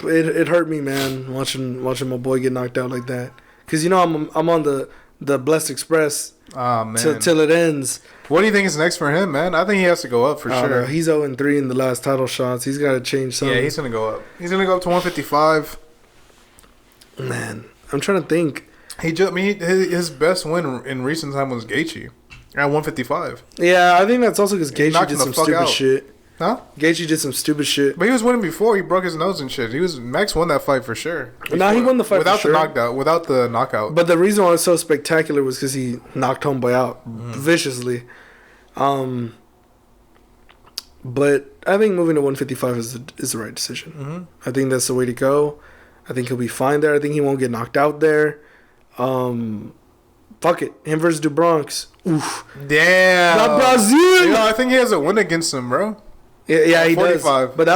It hurt me, man, watching my boy get knocked out like that. Cause you know I'm on the Blessed Express. Oh man, till it ends. What do you think is next for him, man? I think he has to go up for sure. No, he's 0-3 in the last title shots. He's got to change something. Yeah, he's gonna go up. He's gonna go up to 155. Man, I'm trying to think. His best win in recent time was Gaethje at 155. Yeah, I think that's also because Gaethje did some stupid shit. Huh? Gaethje did some stupid shit. But he was winning before. He broke his nose and shit. Max won that fight for sure. Nah, he won the fight without the knockout. But the reason why it was so spectacular was because he knocked homeboy out viciously. But I think moving to 155 is the right decision. Mm-hmm. I think that's the way to go. I think he'll be fine there. I think he won't get knocked out there. Fuck it. Him versus DuBronx. Oof. Damn. Not Brazil. Yeah, I think he has a win against him, bro. Yeah, he 45. Does. But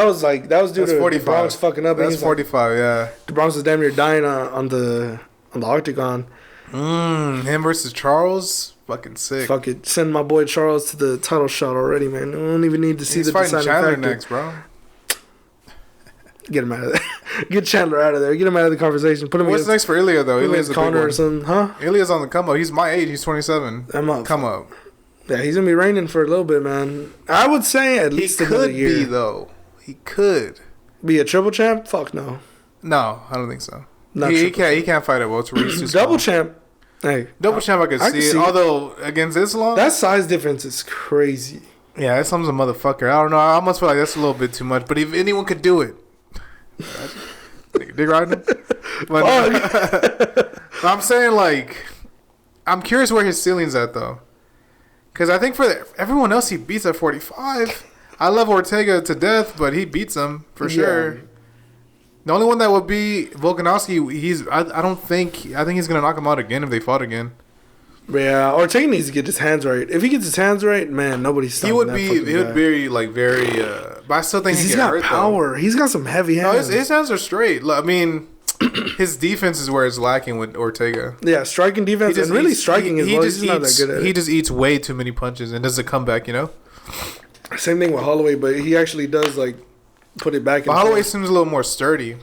that was due to 45. DuBronx fucking up. That's 45, yeah. DuBronx was damn near dying on the octagon. Him versus Charles. Fucking sick. Fuck it. Send my boy Charles to the title shot already, man. I don't even need to see the deciding factor. Next, bro. Get him out of there. Get Chandler out of there. Get him out of the conversation. Put him. What's next for Ilya though? Ilya's a big Connor one. or something, huh? Ilya's on the come up. He's my age. He's 27. Come up. Yeah, he's gonna be reigning for a little bit, man. I would say at least another year. He could be though. He could be a triple champ. Fuck no. No, I don't think so. He can't fight at welterweight. Double champ. Hey, double champ. I could see it. Although against Islam, that size difference is crazy. Yeah, Islam's a motherfucker. I don't know. I almost feel like that's a little bit too much. But if anyone could do it, dig riding him. But I'm saying like, I'm curious where his ceiling's at though. Because I think for everyone else, he beats at 45. I love Ortega to death, but he beats him for sure. The only one that would be Volkanovski, I think he's going to knock him out again if they fought again. Yeah, Ortega needs to get his hands right. If he gets his hands right, man, nobody's stopping that. He would be like very, but I still think he's got power. Though. He's got some heavy hands. No, his hands are straight. I mean, his defense is where it's lacking with Ortega. Yeah, striking defense and really striking as well. He's not that good at it. He just eats way too many punches and does a comeback, you know? Same thing with Holloway, but he actually does like put it back. But Holloway seems a little more sturdy.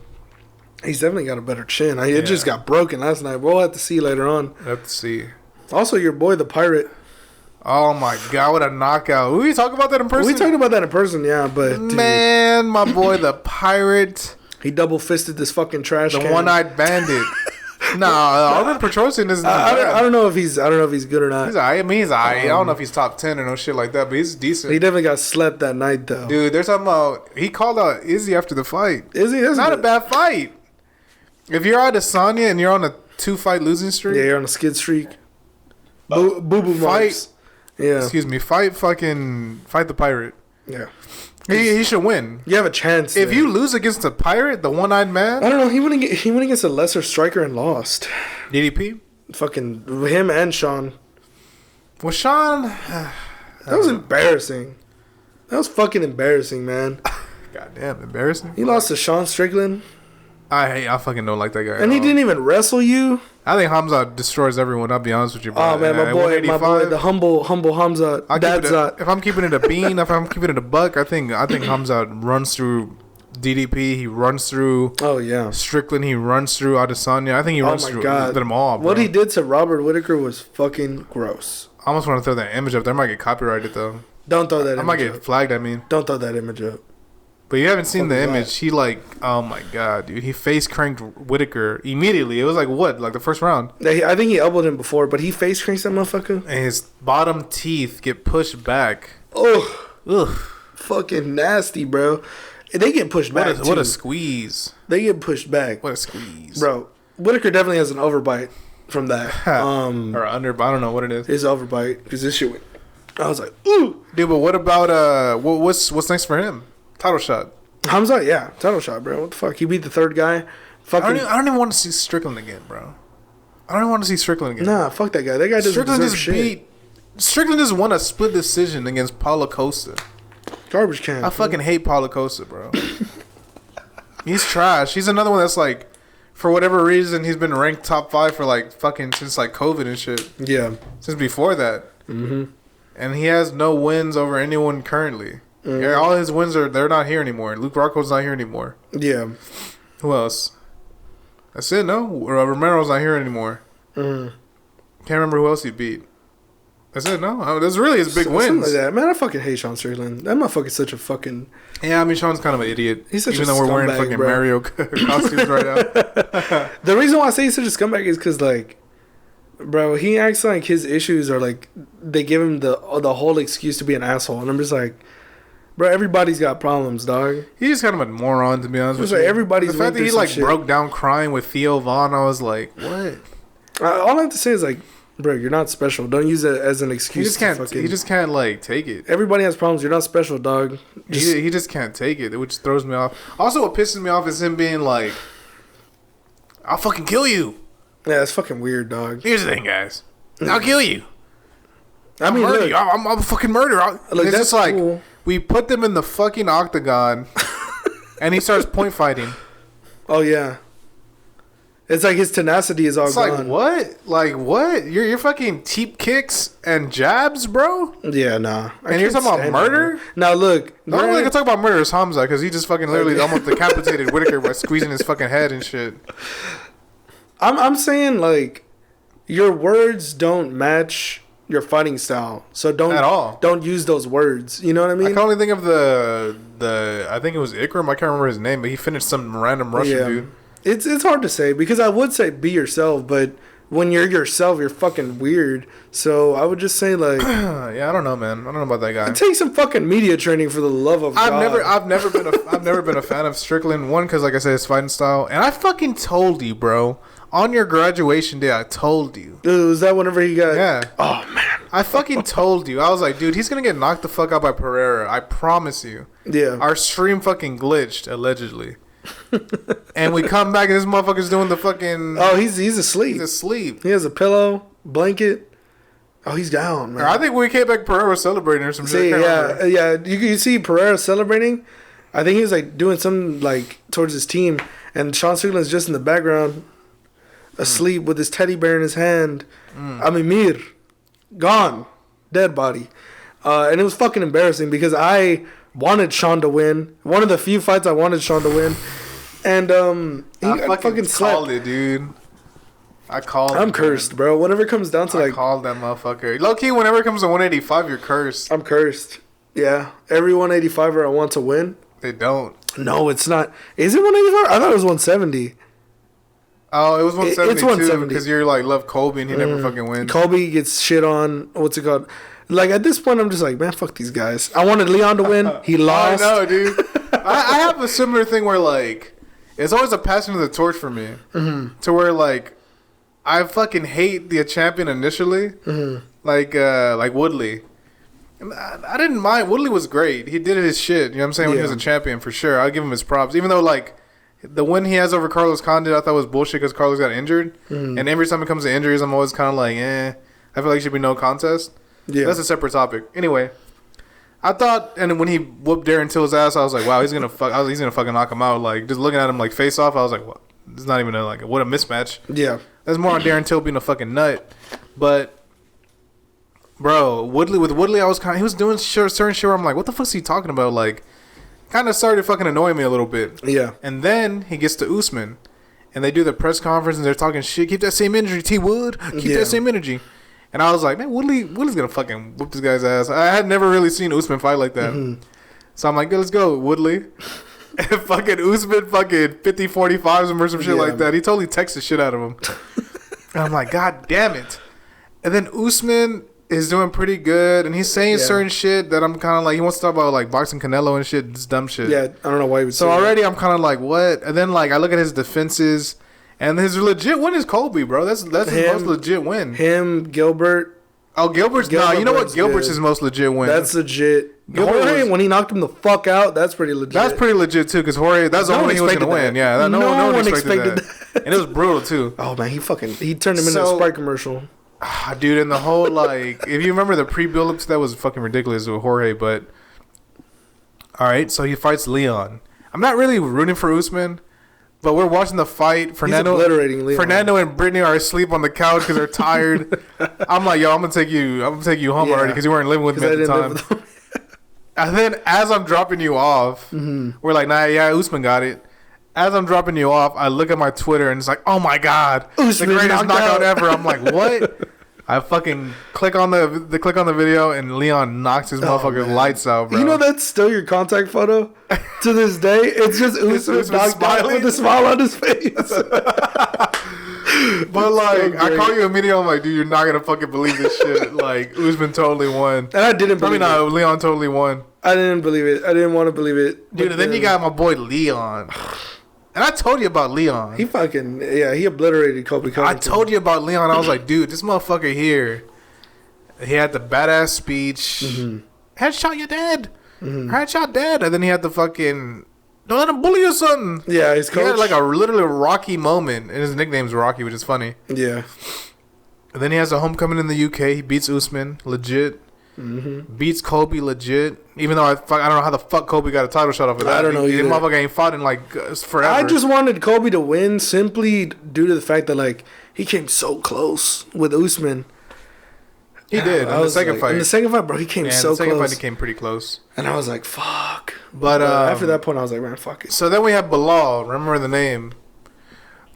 He's definitely got a better chin. It just got broken last night. We'll have to see later on. We'll have to see. Also, your boy, the Pirate. Oh, my God. What a knockout. We talk about that in person? We talked about that in person, yeah. But man, my boy, the Pirate. He double-fisted this fucking trash can. The one-eyed bandit. Nah, Armin Petrosian is not I don't know if he's good or not. He's alright. I mean, he's alright. I don't know if he's top 10 or no shit like that, but he's decent. He definitely got slept that night, though. Dude, they're talking about... He called out Izzy after the fight. Izzy? That's not a bad fight. If you're out of Sonya and you're on a 2-fight losing streak... Yeah, you're on a skid streak. Boo-boo marks. Yeah. Excuse me. Fight the Pirate. Yeah. He should win. You have a chance. If you lose against the Pirate, the one-eyed man... I don't know. He went against a lesser striker and lost. DDP? Fucking him and Sean. Well, Sean... that was embarrassing. That was fucking embarrassing, man. Goddamn, embarrassing. He lost to Sean Strickland. I fucking don't like that guy. And he didn't even wrestle you. I think Hamza destroys everyone. I'll be honest with you, bro. Oh man, my boy, the humble Hamza. If I'm keeping it a bean, if I'm keeping it a buck, I think Hamza runs through DDP. He runs through. Oh yeah. Strickland. He runs through Adesanya. I think he runs through them all. Bro. What he did to Robert Whittaker was fucking gross. I almost want to throw that image up there. I might get copyrighted though. Don't throw that. I might get flagged. I mean, don't throw that image up. But you haven't seen the image. He oh my God, dude. He face cranked Whittaker immediately. It was like the first round. I think he elbowed him before, but he face cranks that motherfucker. And his bottom teeth get pushed back. Ugh. Fucking nasty, bro. They get pushed back. What a squeeze. They get pushed back. What a squeeze. Bro, Whittaker definitely has an overbite from that. Or under, I don't know what it is. His overbite. Because this shit went. I was like, ooh. Dude, but what about, what's next for him? Title shot. Hamza, yeah. Title shot, bro. What the fuck? He beat the third guy. I don't even want to see Strickland again, bro. I don't even want to see Strickland again. Nah, fuck that guy. That guy doesn't deserve shit. Strickland just won a split decision against Paulo Costa. Garbage can. I fucking hate Paulo Costa, bro. He's trash. He's another one that's like, for whatever reason, he's been ranked top 5 for like fucking since like COVID and shit. Yeah. Since before that. Mm-hmm. And he has no wins over anyone currently. Mm-hmm. Yeah, all his wins they're not here anymore. Luke Rockhold's not here anymore. Yeah. Who else? That's it, no? Romero's not here anymore. Mm. Can't remember who else he beat. That's it, no? That's really his big wins. Like that. Man, I fucking hate Sean Strickland. That motherfucker's such a fucking... Yeah, I mean, Sean's kind of an idiot. He's such even though we're wearing fucking bro. Mario costumes right now. The reason why I say he's such a scumbag is because, like, bro, he acts like his issues are, like, they give him the whole excuse to be an asshole. And I'm just like... Bro, everybody's got problems, dog. He's just kind of a moron, to be honest with you. Like everybody's the fact that he like broke down crying with Theo Vaughn, I was like, what? All I have to say is like, bro, you're not special. Don't use it as an excuse. He just can't like take it. Everybody has problems. You're not special, dog. He just can't take it, which throws me off. Also, what pisses me off is him being like, "I'll fucking kill you." Yeah, that's fucking weird, dog. Here's the thing, guys. I'll kill you. I mean, murder you. I'm a fucking murderer. Like, it's just like. Cool. We put them in the fucking octagon, and he starts point fighting. Oh, yeah. It's like his tenacity is all it's gone. Like what? You're fucking cheap kicks and jabs, bro. Yeah, nah. And you're talking about murder? Now look, the only one that can talk about murder is Hamza because he just fucking literally almost decapitated Whitaker by squeezing his fucking head and shit. I'm saying like your words don't match your fighting style, so don't use those words. You know what I mean? I can only think of the I think it was Ikram. I can't remember his name, but he finished some random Russian dude. It's hard to say because I would say be yourself, but when you're yourself, you're fucking weird. So I would just say like, yeah, I don't know, man. I don't know about that guy. Take some fucking media training for the love of God. I've never been a fan of Strickland. One, because like I said, his fighting style, and I fucking told you, bro. On your graduation day, I told you. Was that whenever he got? Yeah. Oh man. I fucking told you. I was like, dude, he's gonna get knocked the fuck out by Pereira. I promise you. Yeah. Our stream fucking glitched allegedly. And we come back and this motherfucker's doing the fucking. Oh, he's asleep. He's asleep. He has a pillow, blanket. Oh, he's down, man. I think when we came back, Pereira was celebrating or some shit. Yeah. You see Pereira celebrating. I think he was like doing something like towards his team, and Sean Strickland's just in the background, asleep with his teddy bear in his hand. Mir, gone, dead body, and it was fucking embarrassing because I wanted Sean to win. One of the few fights I wanted Sean to win, and I fucking called it, dude. I'm cursed, bro. Whenever it comes down to I called that motherfucker. Low key, whenever it comes to 185, you're cursed. I'm cursed. Yeah, every 185er I want to win. They don't. No, it's not. Is it 185? I thought it was 170. Oh, it was 170. It's 170 because you're like love Colby and he never fucking wins. Colby gets shit on. What's it called? Like at this point, I'm just like, man, fuck these guys. I wanted Leon to win. He lost. I know, dude. I have a similar thing where like it's always a passing of the torch for me. To where like I fucking hate the champion initially, like Woodley. I didn't mind. Woodley was great. He did his shit. You know what I'm saying? When he was a champion, for sure. I'll give him his props. Even though, like, the win he has over Carlos Condit, I thought was bullshit because Carlos got injured. And every time it comes to injuries, I'm always kind of like, I feel like it should be no contest. Yeah. That's a separate topic. Anyway, I thought, and when he whooped Darren Till's ass, I was like, wow, he's gonna fucking knock him out. Like, just looking at him, like, face off, I was like, what? It's not even what a mismatch. Yeah. That's more on Darren Till being a fucking nut. But, bro, Woodley, I was he was doing certain shit where I'm like, what the fuck is he talking about? Like, kind of started fucking annoying me a little bit. Yeah. And then he gets to Usman, and they do the press conference, and they're talking shit. Keep that same energy, T Wood. Keep that same energy. And I was like, man, Woodley's gonna fucking whoop this guy's ass. I had never really seen Usman fight like that. So I'm like, let's go, Woodley. And fucking Usman fucking 50-45s him or some shit like that. He totally texts the shit out of him. And I'm like, God damn it. And then Usman is doing pretty good, and he's saying certain shit that I'm kind of like, he wants to talk about like boxing Canelo and shit, this dumb shit. Yeah, I don't know why he would say already that. I'm kind of like, what? And then like I look at his defenses, and his legit win is Colby, bro. That's his most legit win. Him, Gilbert. Oh, Gilbert's you know what? Gilbert's his most legit win. That's legit. Jorge, when he knocked him the fuck out, that's pretty legit. That's pretty legit too, because Jorge, that's the only way he was gonna win. Yeah, no one expected that. And it was brutal too. Oh man, he turned him into a Sprite commercial. Dude, and the whole like, if you remember the pre-build-up to that was fucking ridiculous with Jorge. But all right, so he fights Leon. I'm not really rooting for Usman, but we're watching the fight. Fernando and Brittany are asleep on the couch because they're tired. I'm like, yo, I'm gonna take you home already because you weren't living with me at the time. And then as I'm dropping you off, we're like, nah, yeah, Usman got it. As I'm dropping you off, I look at my Twitter and it's like, oh my god, Usman, the greatest knockout ever. I'm like, what? I fucking click on the video and Leon knocks his motherfucking lights out, bro. You know that's still your contact photo to this day. It's just Usman knocked out with a smile on his face. But like, I call you immediately. I'm like, dude, you're not gonna fucking believe this shit. Like, Usman totally won, and I didn't believe it. Leon totally won. I didn't believe it. I didn't want to believe it, dude. And then you got my boy Leon. And I told you about Leon. He fucking, he obliterated Colby Covington. I told you about Leon. I was like, dude, this motherfucker here, he had the badass speech. Headshot your dad. Headshot dad. And then he had the fucking, don't let him bully you or something. Yeah, his coach. He had like a literally Rocky moment. And his nickname's Rocky, which is funny. Yeah. And then he has a homecoming in the UK. He beats Usman. Legit. beats Kobe legit. Even though I don't know how the fuck Kobe got a title shot off of that. I don't know either. The motherfucker ain't fought in like forever. I just wanted Kobe to win simply due to the fact that like he came so close with Usman. He did in the second fight. In the second fight, bro, he came so close. In the second fight, he came pretty close. And I was like, fuck. But after that point, I was like, man, fuck it. So then we have Bilal. Remember the name?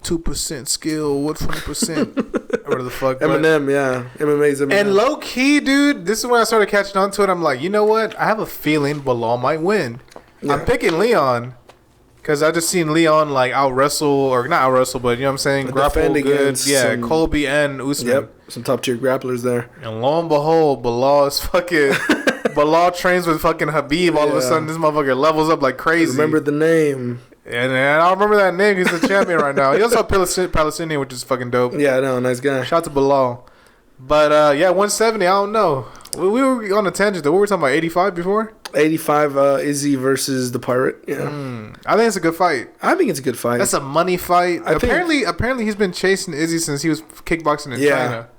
2% skill. What 20%? Or the fuck? Eminem, yeah. MMA's Eminem. And low key, dude, this is when I started catching on to it. I'm like, you know what? I have a feeling Bilal might win. Yeah. I'm picking Leon. Because I just seen Leon like out wrestle, or not out wrestle, but you know what I'm saying? Grapple good. Yeah, Colby and Usman. Yep, some top tier grapplers there. And lo and behold, Bilal is fucking. Bilal trains with fucking Habib. All of a sudden, this motherfucker levels up like crazy. Remember the name. And I don't remember that name. He's the champion right now. He also Palestinian, which is fucking dope. Yeah, I know. Nice guy. Shout out to Bilal. But, 170, I don't know. We were on a tangent, though. What were we talking about, 85 before? 85, Izzy versus the Pirate. Yeah. I think it's a good fight. I think it's a good fight. That's a money fight. Apparently, he's been chasing Izzy since he was kickboxing in China.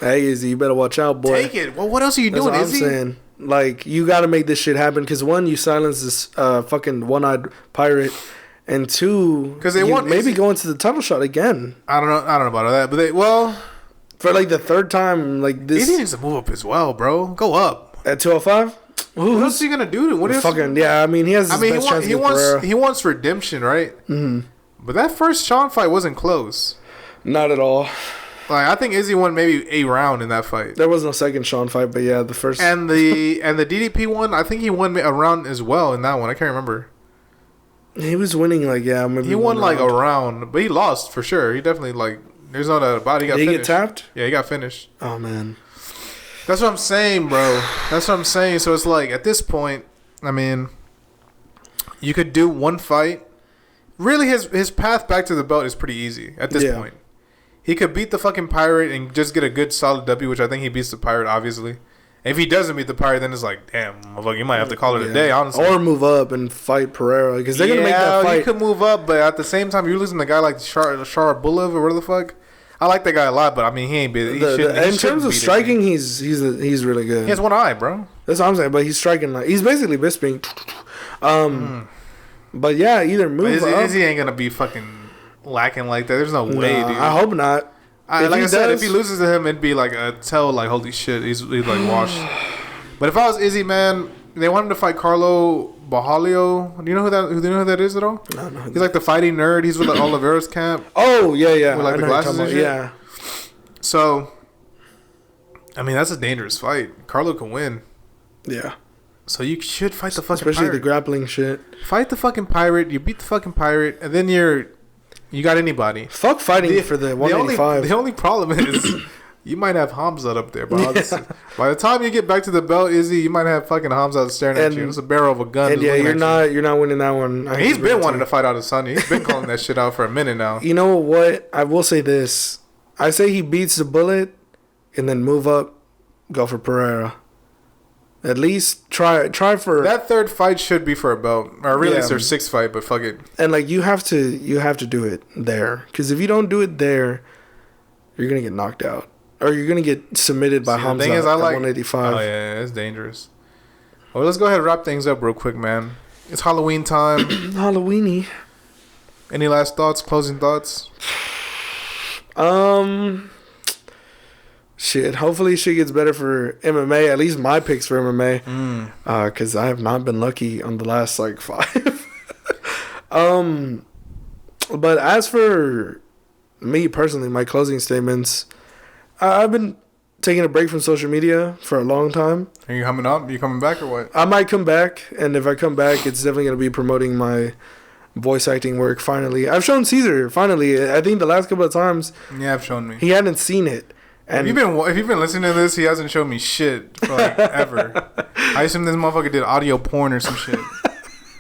Hey, Izzy, you better watch out, boy. Take it. Well, what else are you doing, Izzy? That's what I'm saying. Like, you got to make this shit happen. Because, one, you silence this fucking one-eyed pirate. And two, because they want maybe go into the title shot again. I don't know about all that. But for like the third time, like this. Izzy needs to move up as well, bro. Go up. At 205? What else is he going to do? What is fucking, yeah, I mean, he has his best chance he wants redemption, right? Mm-hmm. But that first Sean fight wasn't close. Not at all. Like, I think Izzy won maybe a round in that fight. There was no second Sean fight, but yeah, the first. And the DDP one, I think he won a round as well in that one. I can't remember. He was winning, like, yeah. Maybe he won, like, a round. But he lost, for sure. He definitely, like, there's no doubt about it. He got finished. Did he get tapped? Yeah, he got finished. Oh, man. That's what I'm saying, bro. That's what I'm saying. So it's like, at this point, I mean, you could do one fight. Really, his path back to the belt is pretty easy at this point. He could beat the fucking Pirate and just get a good solid W, which I think he beats the Pirate, obviously. If he doesn't beat the Pirate, then it's like, damn, motherfucker, you might have to call it a day, honestly. Or move up and fight Pereira, because they're going to make that fight. You could move up, but at the same time, you're losing a guy like Shar Bulov or whatever the fuck. I like that guy a lot, but I mean, he ain't beat it. In terms of striking, he's really good. He has one eye, bro. That's what I'm saying, but he's striking like he's basically Bisping. But yeah, either move up. Izzy ain't gonna be fucking lacking like that. There's no way, dude. I hope not. Like I said, if he loses to him, it'd be like a tell, like, holy shit, he's like washed. But if I was Izzy, man, they want him to fight Carlo Bajalio. Do you know who that is at all? No. He's like the fighting nerd. He's with like Oliveira's camp. Oh yeah. With like the glasses and shit. Yeah. So, I mean, that's a dangerous fight. Carlo can win. Yeah. So you should fight the fucking Especially Pirate. The grappling shit. Fight the fucking Pirate. You beat the fucking Pirate, and then you got anybody. Fuck fighting for the 185. The only problem is you might have Hamza up there, bro. Yeah. By the time you get back to the belt, Izzy, you might have fucking Hamza staring at you. It's a barrel of a gun. And yeah, you're not winning that one. He's been wanting to fight out his son. He's been calling that shit out for a minute now. You know what? I will say this. I say he beats the Bullet, and then move up, go for Pereira. At least try for that third fight should be for a belt, or really it's their sixth fight. But fuck it. And like you have to do it there, because if you don't do it there, you're gonna get knocked out, or you're gonna get submitted by Hamza at 185. Oh yeah, it's dangerous. Well, let's go ahead and wrap things up real quick, man. It's Halloween time. Halloweeny. Any last thoughts? Closing thoughts? Shit. Hopefully, shit gets better for MMA. At least my picks for MMA, because I have not been lucky on the last like 5. But as for me personally, my closing statements, I've been taking a break from social media for a long time. Are you coming up? Are you coming back or what? I might come back, and if I come back, it's definitely gonna be promoting my voice acting work. Finally, I've shown Caesar. Finally, I think the last couple of times, I've shown me. He hadn't seen it. And if you've been listening to this, he hasn't shown me shit for like ever. I assume this motherfucker did audio porn or some shit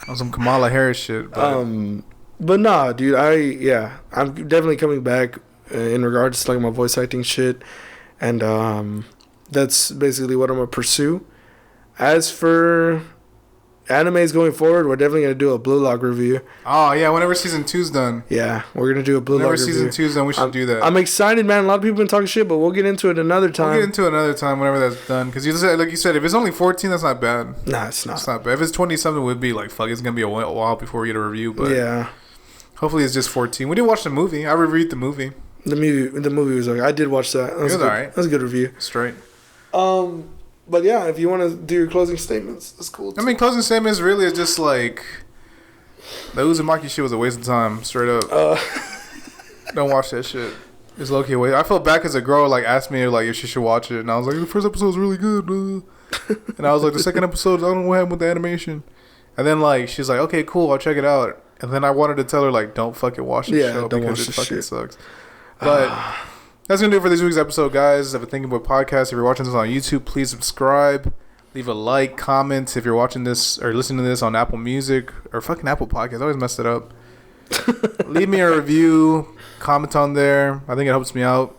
on some Kamala Harris shit. But nah, dude. I'm definitely coming back in regards to like my voice acting shit, and that's basically what I'm gonna pursue. As for animes going forward, we're definitely gonna do a Blue Lock review. Oh yeah, whenever season 2's done. Yeah, we're gonna do a Blue Lock review. Whenever season 2's done, we should do that. I'm excited, man. A lot of people been talking shit, but we'll get into it another time. We'll get into it another time whenever that's done. Because you said, like you said, if it's only 14, that's not bad. Nah, it's not. It's not bad. If it's 20 something, would be like, fuck, it's gonna be a while before we get a review. But yeah, hopefully it's just 14. We did watch the movie. I reviewed the movie. The movie was okay. I did watch that. That was alright. That was a good review. Straight. But yeah, if you want to do your closing statements, that's cool. I mean, closing statements really is just like the Uzumaki shit was a waste of time. Straight up. Don't watch that shit. It's low key a waste. I felt bad because a girl like asked me like if she should watch it, and I was like, the first episode was really good, and I was like, the second episode, I don't know what happened with the animation. And then like she's like, okay, cool, I'll check it out. And then I wanted to tell her like, don't fucking watch the show because it fucking sucks. But that's gonna do it for this week's episode, guys. Of a Thinking Boy podcast. If you're watching this on YouTube, please subscribe, leave a like, comment. If you're watching this or listening to this on Apple Music or fucking Apple Podcasts, I always messed it up. Leave me a review, comment on there. I think it helps me out.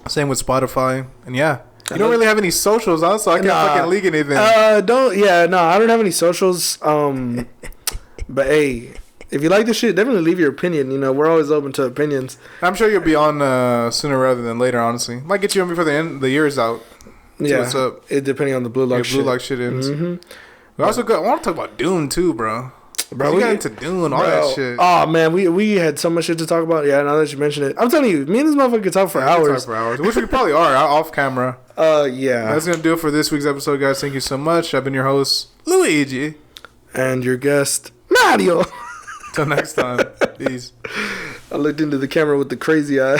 Same with Spotify, and yeah. You don't really have any socials, huh? So I can't fucking leak anything. I don't have any socials. But hey, if you like this shit, definitely leave your opinion. You know, we're always open to opinions. I'm sure you'll be on sooner rather than later, honestly. Might get you on before the year is out. Yeah. What's up? It depending on the Blue Lock shit. Blue Lock shit ends. Mm-hmm. We also I want to talk about Dune too, bro. Bro, we got into Dune, all that shit. Oh man, we had so much shit to talk about. Yeah, now that you mention it, I'm telling you, me and this motherfucker could talk for hours. Which we probably are off camera. Yeah. That's gonna do it for this week's episode, guys. Thank you so much. I've been your host, Luigi, and your guest, Mario. Till next time, peace. I looked into the camera with the crazy eye.